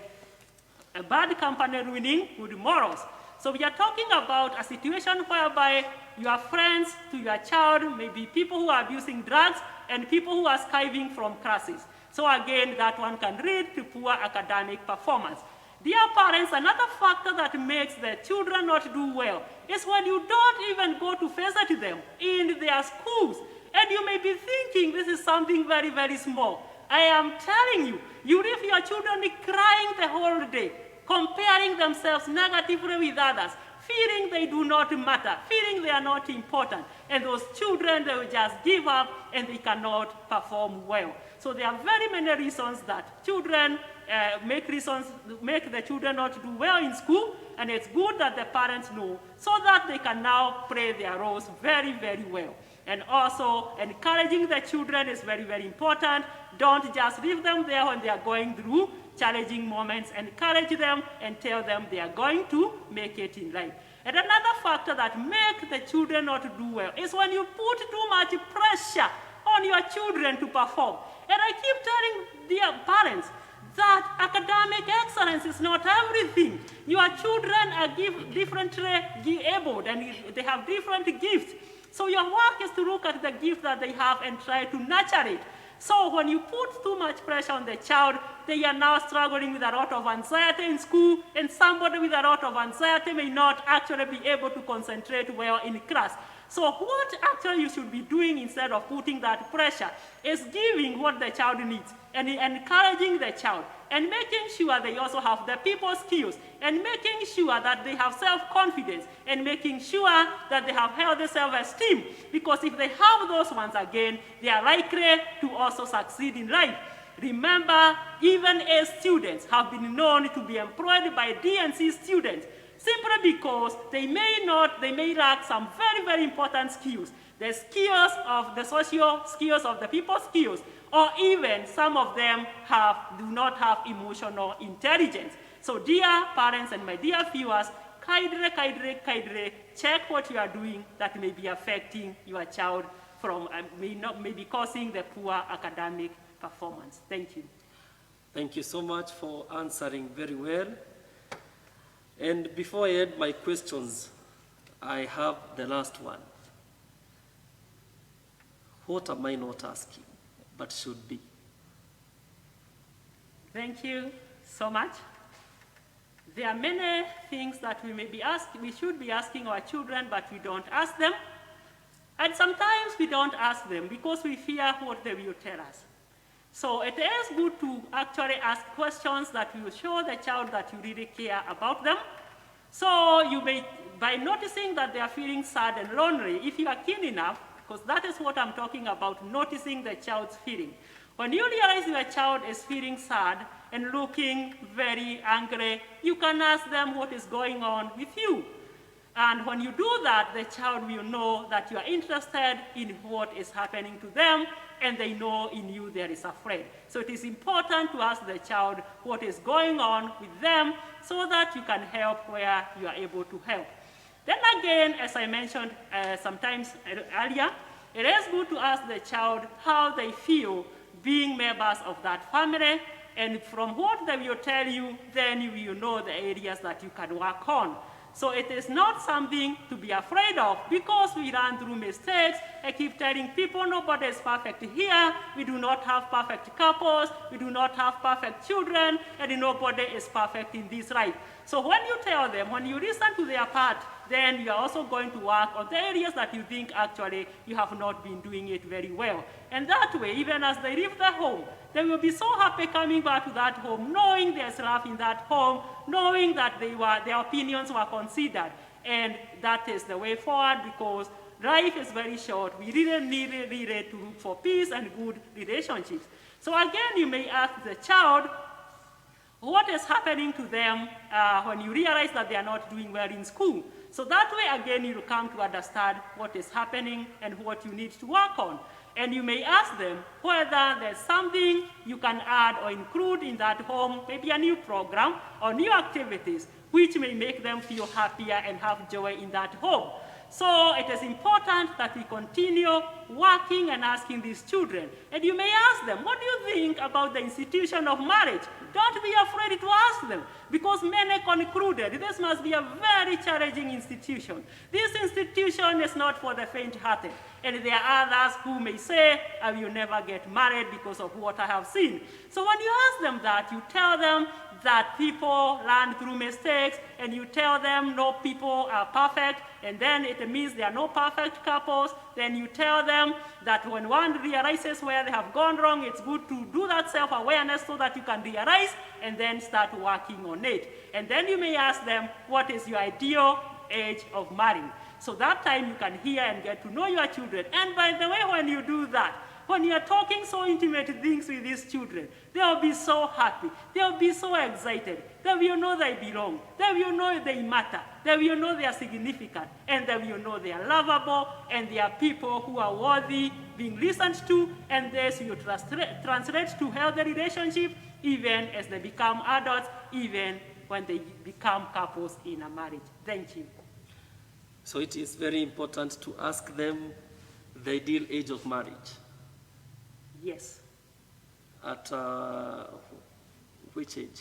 bad company ruining good morals. So we are talking about a situation whereby your friends to your child may be people who are abusing drugs and people who are skiving from classes. So again, that one can lead to poor academic performance. Dear parents, another factor that makes the children not do well is when you don't even go to visit them in their schools. And you may be thinking this is something very, very small. I am telling you, you leave your children crying the whole day, comparing themselves negatively with others, feeling they do not matter, feeling they are not important. And those children, they will just give up and they cannot perform well. So there are very many reasons that children make the children not do well in school, and it's good that the parents know so that they can now play their roles very, very well. And also, encouraging the children is very, very important. Don't just leave them there when they are going through challenging moments. Encourage them and tell them they are going to make it in life. And another factor that makes the children not do well is when you put too much pressure on your children to perform. And I keep telling dear parents that academic excellence is not everything. Your children are differently abled and they have different gifts. So your work is to look at the gift that they have and try to nurture it. So when you put too much pressure on the child, they are now struggling with a lot of anxiety in school, and somebody with a lot of anxiety may not actually be able to concentrate well in class. So what actually you should be doing instead of putting that pressure is giving what the child needs and encouraging the child and making sure they also have the people skills and making sure that they have self-confidence and making sure that they have healthy self-esteem, because if they have those ones again, they are likely to also succeed in life. Remember, even A students have been known to be employed by D and C students simply because they may lack some very, very important skills. The skills of the social skills, of the people skills, or even some of them do not have emotional intelligence. So dear parents and my dear viewers, kindly check what you are doing that may be affecting your child may be causing the poor academic performance. Thank you. Thank you so much for answering very well. And before I end my questions, I have the last one. What am I not asking, but should be? Thank you so much. There are many things that we should be asking our children, but we don't ask them. And sometimes we don't ask them because we fear what they will tell us. So it is good to actually ask questions that will show the child that you really care about them. So you may, by noticing that they are feeling sad and lonely, if you are keen enough, because that is what I'm talking about, noticing the child's feeling. When you realize your child is feeling sad and looking very angry, you can ask them what is going on with you. And when you do that, the child will know that you are interested in what is happening to them, and they know in you there is a friend. So it is important to ask the child what is going on with them so that you can help where you are able to help. Then again, as I mentioned sometimes earlier, it is good to ask the child how they feel being members of that family, and from what they will tell you, then you will know the areas that you can work on. So it is not something to be afraid of because we run through mistakes. I keep telling people nobody is perfect here. We do not have perfect couples. We do not have perfect children. And nobody is perfect in this life. So when you tell them, when you listen to their part, then you are also going to work on the areas that you think actually you have not been doing it very well. And that way, even as they leave the home, they will be so happy coming back to that home, knowing there's love in that home, knowing that their opinions were considered. And that is the way forward because life is very short. We really need to look for peace and good relationships. So again, you may ask the child, what is happening to them when you realize that they are not doing well in school? So that way, again, you will come to understand what is happening and what you need to work on. And you may ask them whether there's something you can add or include in that home, maybe a new program or new activities, which may make them feel happier and have joy in that home. So it is important that we continue working and asking these children. And you may ask them, what do you think about the institution of marriage? Don't be afraid to ask them, because many concluded this must be a very challenging institution. This institution is not for the faint-hearted. And there are others who may say, I will never get married because of what I have seen. So when you ask them that, you tell them that people learn through mistakes, and you tell them no people are perfect, and then it means there are no perfect couples. Then you tell them that when one realizes where they have gone wrong, it's good to do that self-awareness so that you can realize and then start working on it. And then you may ask them, what is your ideal age of marrying? So that time you can hear and get to know your children. And by the way, when you do that, when you are talking so intimate things with these children, they will be so happy. They will be so excited. They will know they belong. They will know they matter. They will know they are significant. And they will know they are lovable. And they are people who are worthy being listened to. And this will translate to healthy relationships even as they become adults, even when they become couples in a marriage. Thank you. So it is very important to ask them the ideal age of marriage. Yes. At which age?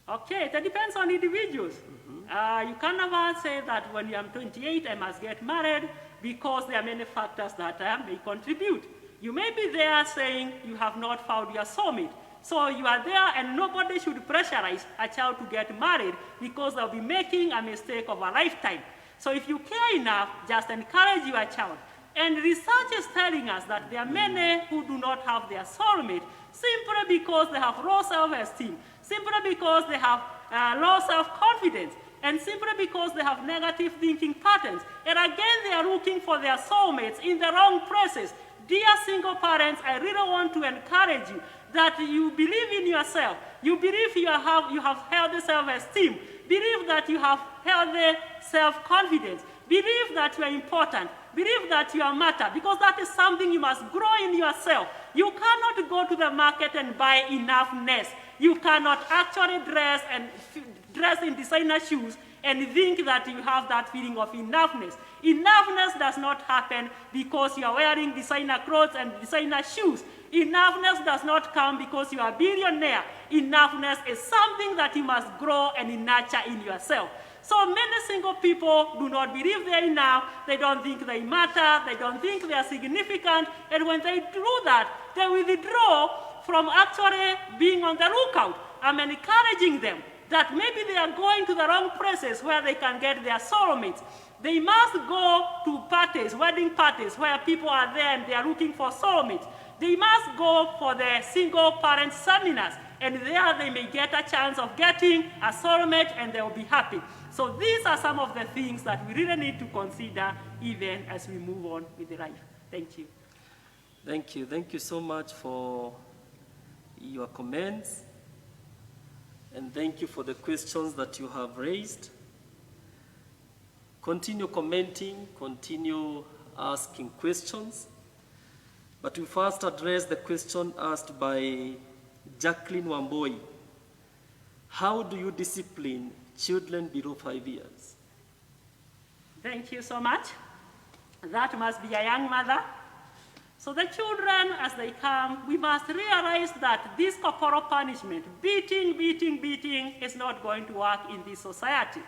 Okay, that depends on individuals. You can never say that when I'm 28, I must get married because there are many factors that may contribute. You may be there saying you have not found your soulmate. So you are there and nobody should pressurize a child to get married because they'll be making a mistake of a lifetime. So if you care enough, just encourage your child. And research is telling us that there are many who do not have their soulmate simply because they have low self-esteem, simply because they have low self-confidence, and simply because they have negative thinking patterns. And again, they are looking for their soulmates in the wrong places. Dear single parents, I really want to encourage you that you believe in yourself. You believe you have healthy self-esteem. Believe that you have healthy self-confidence. Believe that you are important. Believe that you are matter, because that is something you must grow in yourself. You cannot go to the market and buy enoughness. You cannot actually dress in designer shoes and think that you have that feeling of enoughness. Enoughness does not happen because you are wearing designer clothes and designer shoes. Enoughness does not come because you are a billionaire. Enoughness is something that you must grow and nurture in yourself. So many single people do not believe they are enough. They don't think they matter. They don't think they are significant. And when they do that, they withdraw from actually being on the lookout. I'm encouraging them that maybe they are going to the wrong places where they can get their soulmates. They must go to parties, wedding parties, where people are there and they are looking for soulmates. They must go for the single parent seminars, and there they may get a chance of getting a soulmate and they will be happy. So these are some of the things that we really need to consider even as we move on with life. Thank you. Thank you. Thank you so much for your comments. And thank you for the questions that you have raised. Continue commenting, continue asking questions. But we first address the question asked by Jacqueline Wamboi. How do you discipline children below 5 years? Thank you so much. That must be a young mother. So the children, as they come, we must realize that this corporal punishment, beating, is not going to work in this society.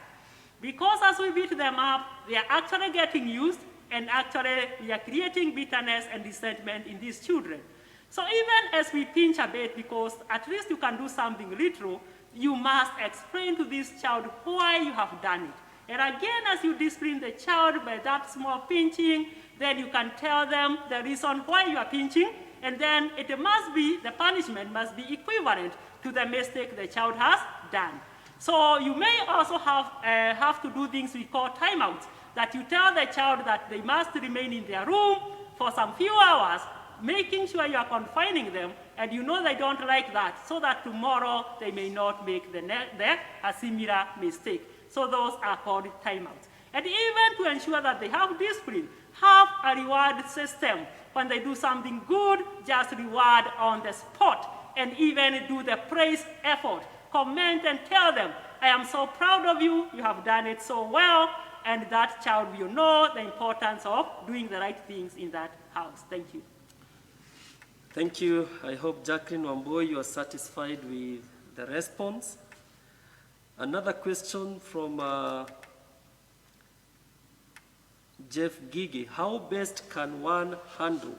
Because as we beat them up, they are actually getting used, and actually we are creating bitterness and resentment in these children. So even as we pinch a bit, because at least you can do something literal, you must explain to this child why you have done it. And again, as you discipline the child by that small pinching, then you can tell them the reason why you are pinching, and then it must be, the punishment must be equivalent to the mistake the child has done. So you may also have to do things we call timeouts, that you tell the child that they must remain in their room for some few hours, making sure you are confining them, and you know they don't like that, so that tomorrow they may not make a similar mistake. So those are called timeouts. And even to ensure that they have discipline, have a reward system. When they do something good, just reward on the spot, and even do the praise effort. Comment and tell them, I am so proud of you, you have done it so well, and that child will know the importance of doing the right things in that house. Thank you. Thank you. I hope, Jacqueline Wamboi, you are satisfied with the response. Another question from Jeff Gigi. How best can one handle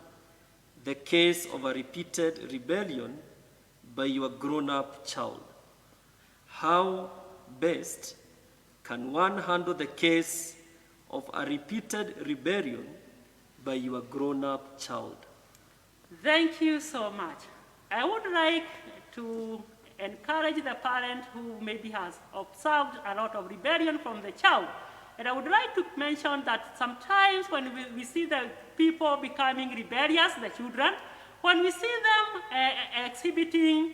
the case of a repeated rebellion by your grown-up child? How best can one handle the case of a repeated rebellion by your grown-up child? Thank you so much. I would like to encourage the parent who maybe has observed a lot of rebellion from the child. And I would like to mention that sometimes when we see the people becoming rebellious, the children, when we see them exhibiting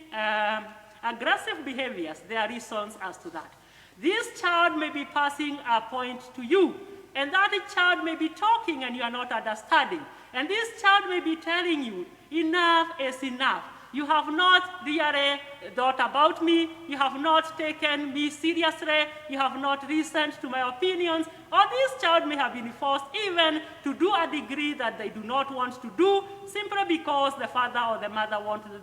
aggressive behaviors, there are reasons as to that. This child may be passing a point to you, and that child may be talking and you are not understanding. And this child may be telling you, enough is enough. You have not really thought about me. You have not taken me seriously. You have not listened to my opinions. Or this child may have been forced even to do a degree that they do not want to do, simply because the father or the mother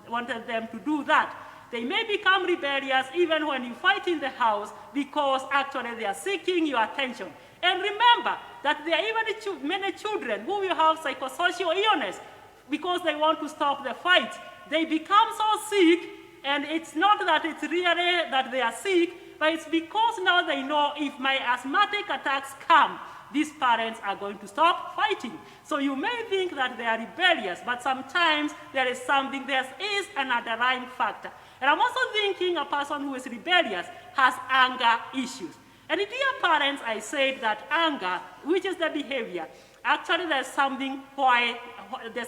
wanted them to do that. They may become rebellious even when you fight in the house, because actually they are seeking your attention. And remember that there are even many children who will have psychosocial illness because they want to stop the fight. They become so sick, and it's not that it's really that they are sick, but it's because now they know if my asthmatic attacks come, these parents are going to stop fighting. So you may think that they are rebellious, but sometimes there is an underlying factor. And I'm also thinking a person who is rebellious has anger issues. And dear parents, I said that anger, which is the behavior, actually there's a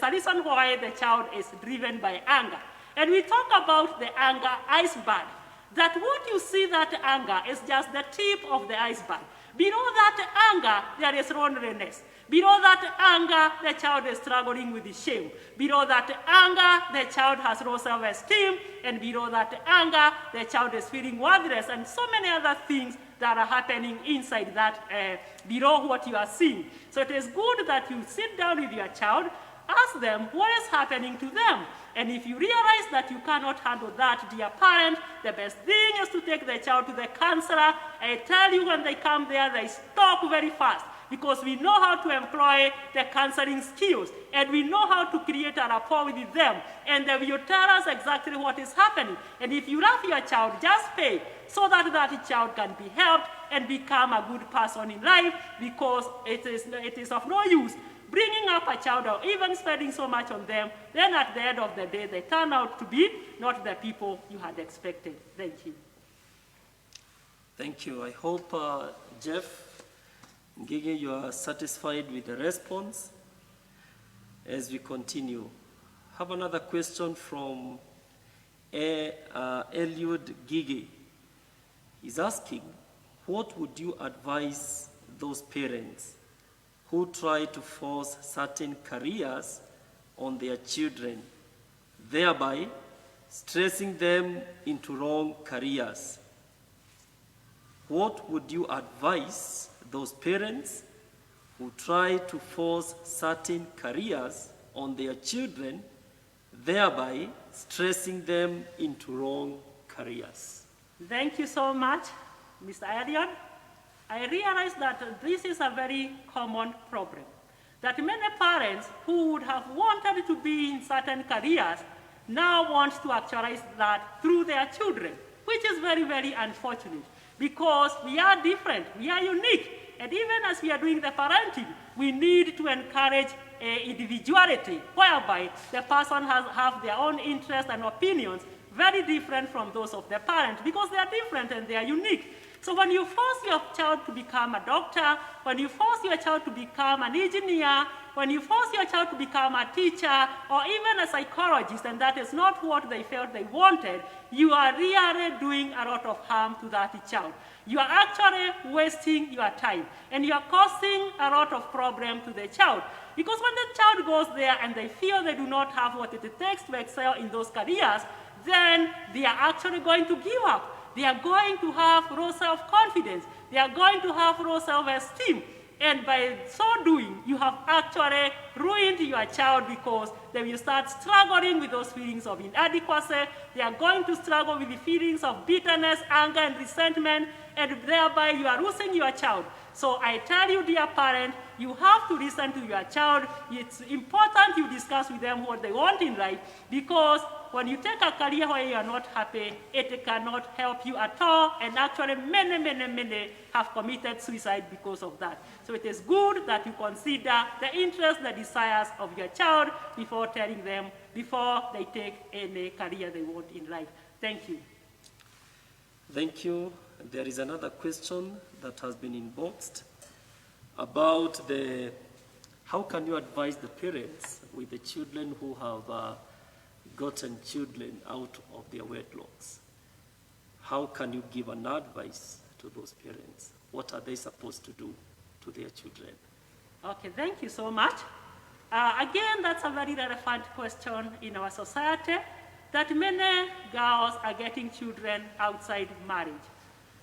reason why the child is driven by anger. And we talk about the anger iceberg. That what you see, that anger, is just the tip of the iceberg. Below that anger, there is loneliness. Below that anger, the child is struggling with shame. Below that anger, the child has low self-esteem. And below that anger, the child is feeling worthless, and so many other things that are happening inside that, below what you are seeing. So it is good that you sit down with your child, ask them what is happening to them. And if you realize that you cannot handle that, dear parent, the best thing is to take the child to the counselor. I tell you, when they come there, they stop very fast. because we know how to employ the counseling skills, and we know how to create a rapport with them, and they will tell us exactly what is happening. And if you love your child, just pay so that that child can be helped and become a good person in life, because it is of no use bringing up a child or even spending so much on them, then at the end of the day, they turn out to be not the people you had expected. Thank you. Thank you. I hope, Jeff, Ngige, you are satisfied with the response. As we continue, have another question from Eliud Gige. He's asking, what would you advise those parents who try to force certain careers on their children, thereby stressing them into wrong careers? What would you advise those parents who try to force certain careers on their children, thereby stressing them into wrong careers? Thank you so much, Mr. Eliot. I realize that this is a very common problem, that many parents who would have wanted to be in certain careers now want to actualize that through their children, which is very, very unfortunate, because we are different, we are unique, and even as we are doing the parenting, we need to encourage individuality, whereby the person have their own interests and opinions very different from those of the parent, because they are different and they are unique. So when you force your child to become a doctor, when you force your child to become an engineer, when you force your child to become a teacher or even a psychologist, and that is not what they felt they wanted, you are really doing a lot of harm to that child. You are actually wasting your time, and you are causing a lot of problem to the child. Because when the child goes there and they feel they do not have what it takes to excel in those careers, then they are actually going to give up. They are going to have low self-confidence. They are going to have low self-esteem. And by so doing, you have actually ruined your child, because they will start struggling with those feelings of inadequacy. They are going to struggle with the feelings of bitterness, anger, and resentment, and thereby you are losing your child. So I tell you, dear parent, you have to listen to your child. It's important you discuss with them what they want in life, because when you take a career where you are not happy, it cannot help you at all, and actually many have committed suicide because of that. So it is good that you consider the interests, the desires of your child before telling them, before they take any career they want in life. Thank you. Thank you. There is another question that has been inboxed about how can you advise the parents with the children who have gotten children out of their wedlocks? How can you give an advice to those parents? What are they supposed to do to their children? Okay, thank you so much. Again, that's a very relevant question in our society, that many girls are getting children outside marriage.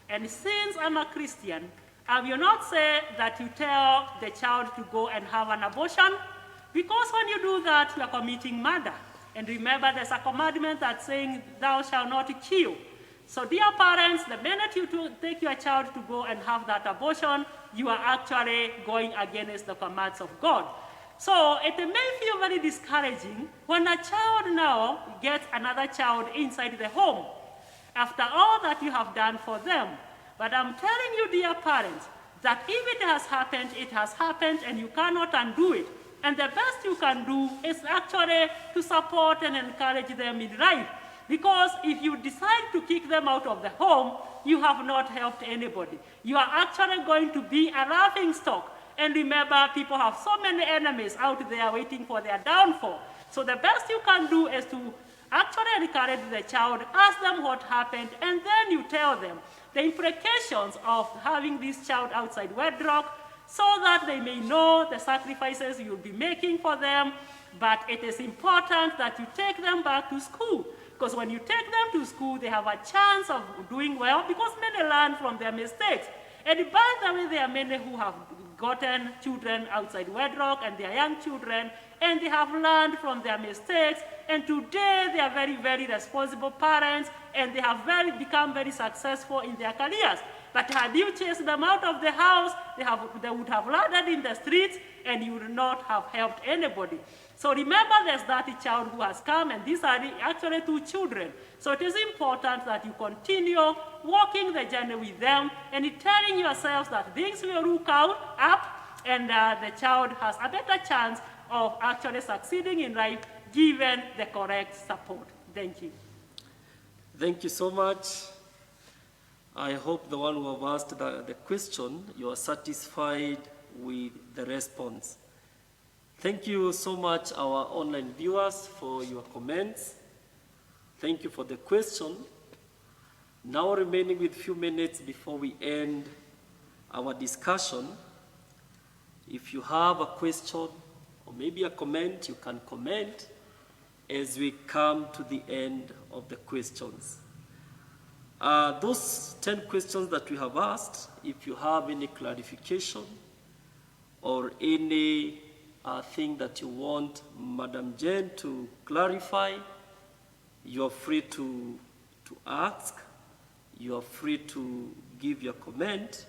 And since I'm a Christian, I will not say that you tell the child to go and have an abortion, because when you do that, you are committing murder. And remember, there's a commandment that's saying, thou shalt not kill. So dear parents, the minute you take your child to go and have that abortion, you are actually going against the commands of God. So it may feel very discouraging when a child now gets another child inside the home, after all that you have done for them. But I'm telling you, dear parents, that if it has happened, and you cannot undo it. And the best you can do is actually to support and encourage them in life. Because if you decide to kick them out of the home, you have not helped anybody. You are actually going to be a laughing stock. And remember, people have so many enemies out there waiting for their downfall. So the best you can do is to actually encourage the child, ask them what happened, and then you tell them the implications of having this child outside wedlock, so that they may know the sacrifices you'll be making for them. But it is important that you take them back to school, because when you take them to school, they have a chance of doing well, because many learn from their mistakes. And by the way, there are many who have gotten children outside wedlock, and they are young children, and they have learned from their mistakes, and today they are very, very responsible parents, and they have become very successful in their careers. But had you chased them out of the house, they would have landed in the streets, and you would not have helped anybody. So remember, there's that child who has come, and these are actually 2 children. So it is important that you continue walking the journey with them and telling yourselves that things will work up, and the child has a better chance of actually succeeding in life given the correct support. Thank you. Thank you so much. I hope the one who have asked the question, you are satisfied with the response. Thank you so much, our online viewers, for your comments. Thank you for the question. Now remaining with a few minutes before we end our discussion, if you have a question or maybe a comment, you can comment as we come to the end of the questions. Those 10 questions that we have asked, if you have any clarification or any thing that you want Madam Jane to clarify, you're free to ask. You are free to give your comment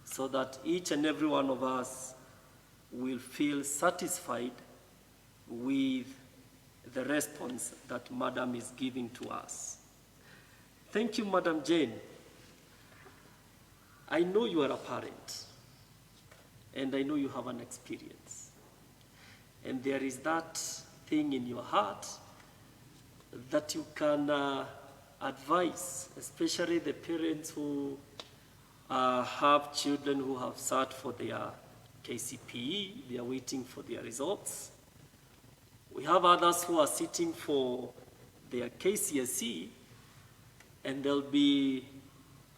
so that each and every one of us will feel satisfied with the response that Madam is giving to us. Thank you, Madam Jane. I know you are a parent, and I know you have an experience. And there is that thing in your heart that you can advise, especially the parents who have children who have sat for their KCPE, they are waiting for their results. We have others who are sitting for their KCSE, and they'll be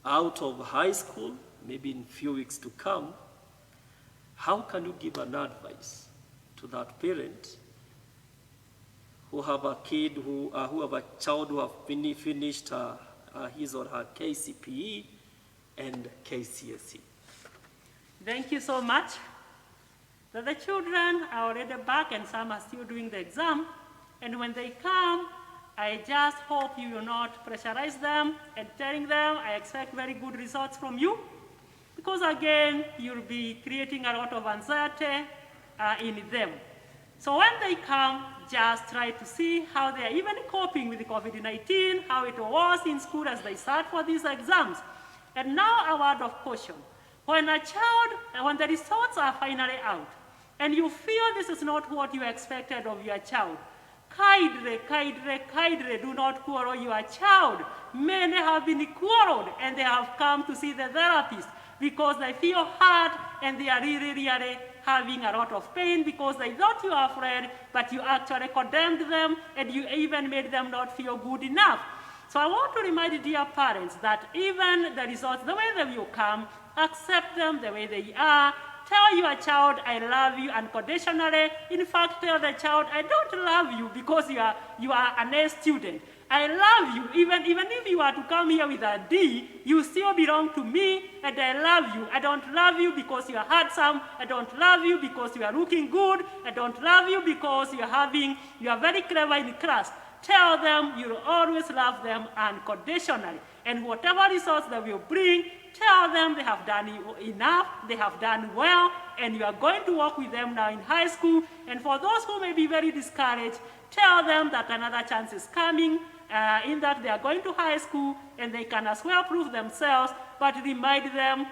out of high school, maybe in a few weeks to come. How can you give an advice to that parent who have a kid, who have a child who have finished his or her KCPE and KCSE? Thank you so much. So the children are already back, and some are still doing the exam. And when they come, I just hope you will not pressurize them and telling them, I expect very good results from you. Because again, you'll be creating a lot of anxiety in them. So when they come, just try to see how they are even coping with COVID-19, how it was in school as they start for these exams. And now a word of caution. When the results are finally out, and you feel this is not what you expected of your child, kindly, do not quarrel your child. Many have been quarreled, and they have come to see the therapist because they feel hurt, and they are really having a lot of pain because they thought you were afraid, but you actually condemned them, and you even made them not feel good enough. So I want to remind dear parents that even the results, the way they will come, accept them the way they are. Tell your child, I love you unconditionally. In fact, tell the child, I don't love you because you are an A student. I love you. Even if you are to come here with a D, you still belong to me, and I love you. I don't love you because you are handsome. I don't love you because you are looking good. I don't love you because you are very clever in class. Tell them you will always love them unconditionally. And whatever results they will bring, tell them they have done enough, they have done well, and you are going to work with them now in high school. And for those who may be very discouraged, tell them that another chance is coming, in that they are going to high school, and they can as well prove themselves, but remind them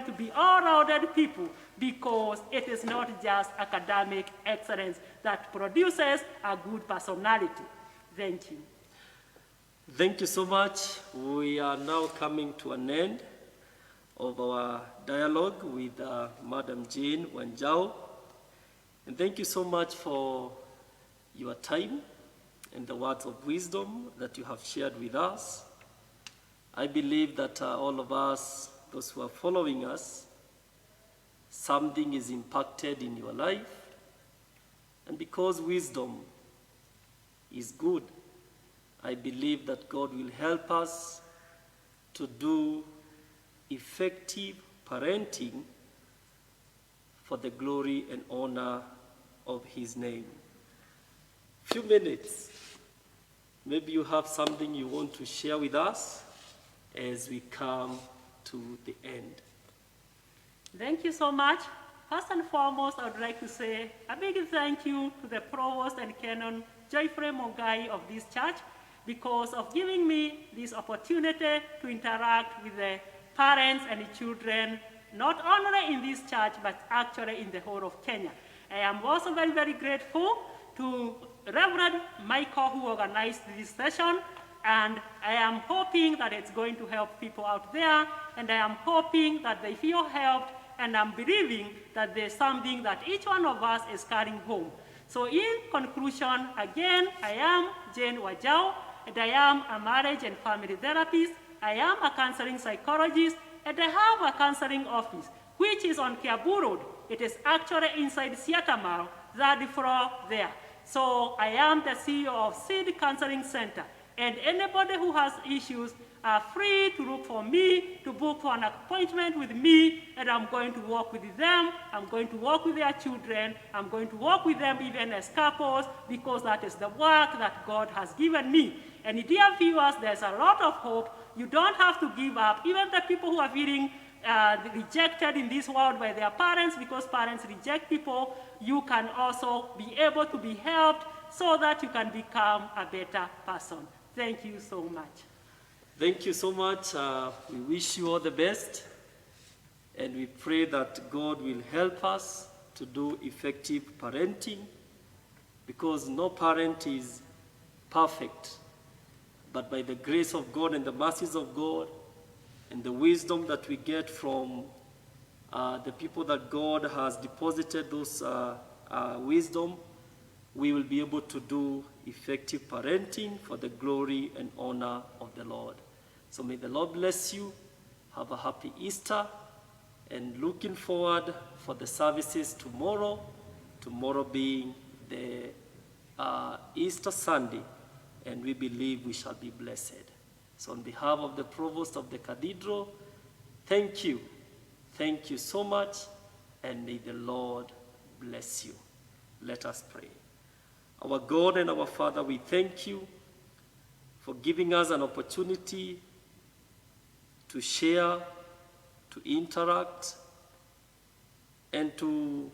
to be all-rounded people, because it is not just academic excellence that produces a good personality. Thank you. Thank you so much. We are now coming to an end of our dialogue with Madam Jane Wanjao. And thank you so much for your time and the words of wisdom that you have shared with us. I believe that all of us, those who are following us, something is impacted in your life. And because wisdom is good, I believe that God will help us to do effective parenting for the glory and honor of His name. few minutes. Maybe you have something you want to share with us as we come to the end. Thank you so much. First and foremost, I would like to say a big thank you to the Provost and Canon Joyfrey Mogai of this church because of giving me this opportunity to interact with the parents and the children, not only in this church, but actually in the whole of Kenya. I am also very, very grateful to Reverend Michael who organized this session, and I am hoping that it's going to help people out there, and I am hoping that they feel helped, and I'm believing that there's something that each one of us is carrying home. So in conclusion, again, I am Jane Wanjao, and I am a marriage and family therapist. I am a counseling psychologist, and I have a counseling office, which is on Kiabu Road. It is actually inside Theatre Mall, third floor there. So I am the CEO of Seed Counseling Center. And anybody who has issues are free to look for me, to book for an appointment with me, and I'm going to work with them. I'm going to work with their children. I'm going to work with them even as couples, because that is the work that God has given me. And dear viewers, there's a lot of hope. You don't have to give up. Even the people who are feeling rejected in this world by their parents, because parents reject people, you can also be able to be helped so that you can become a better person. Thank you so much. Thank you so much. We wish you all the best, and we pray that God will help us to do effective parenting, because no parent is perfect, but by the grace of God and the mercies of God and the wisdom that we get from the people that God has deposited those wisdom, we will be able to do effective parenting for the glory and honor of the Lord. So may the Lord bless you. Have a happy Easter, and looking forward for the services tomorrow being the Easter Sunday, and we believe we shall be blessed. So on behalf of the Provost of the Cathedral, thank you so much, and may the Lord bless you. Let us pray. Our God and our Father, we thank you for giving us an opportunity to share, to interact, and to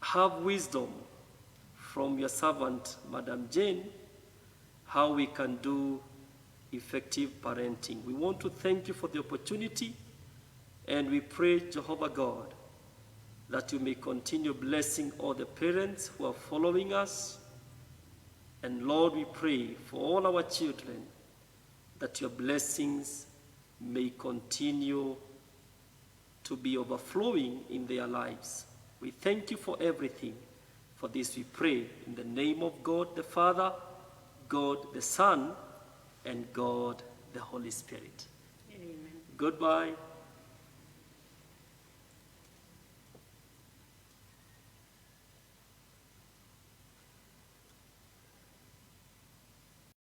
have wisdom from your servant, Madam Jane, how we can do effective parenting. We want to thank you for the opportunity, and we pray, Jehovah God, that you may continue blessing all the parents who are following us. And Lord, we pray for all our children, that your blessings may continue to be overflowing in their lives. We thank you for everything. For this we pray in the name of God the Father, God the Son, and God the Holy Spirit. Amen. Goodbye.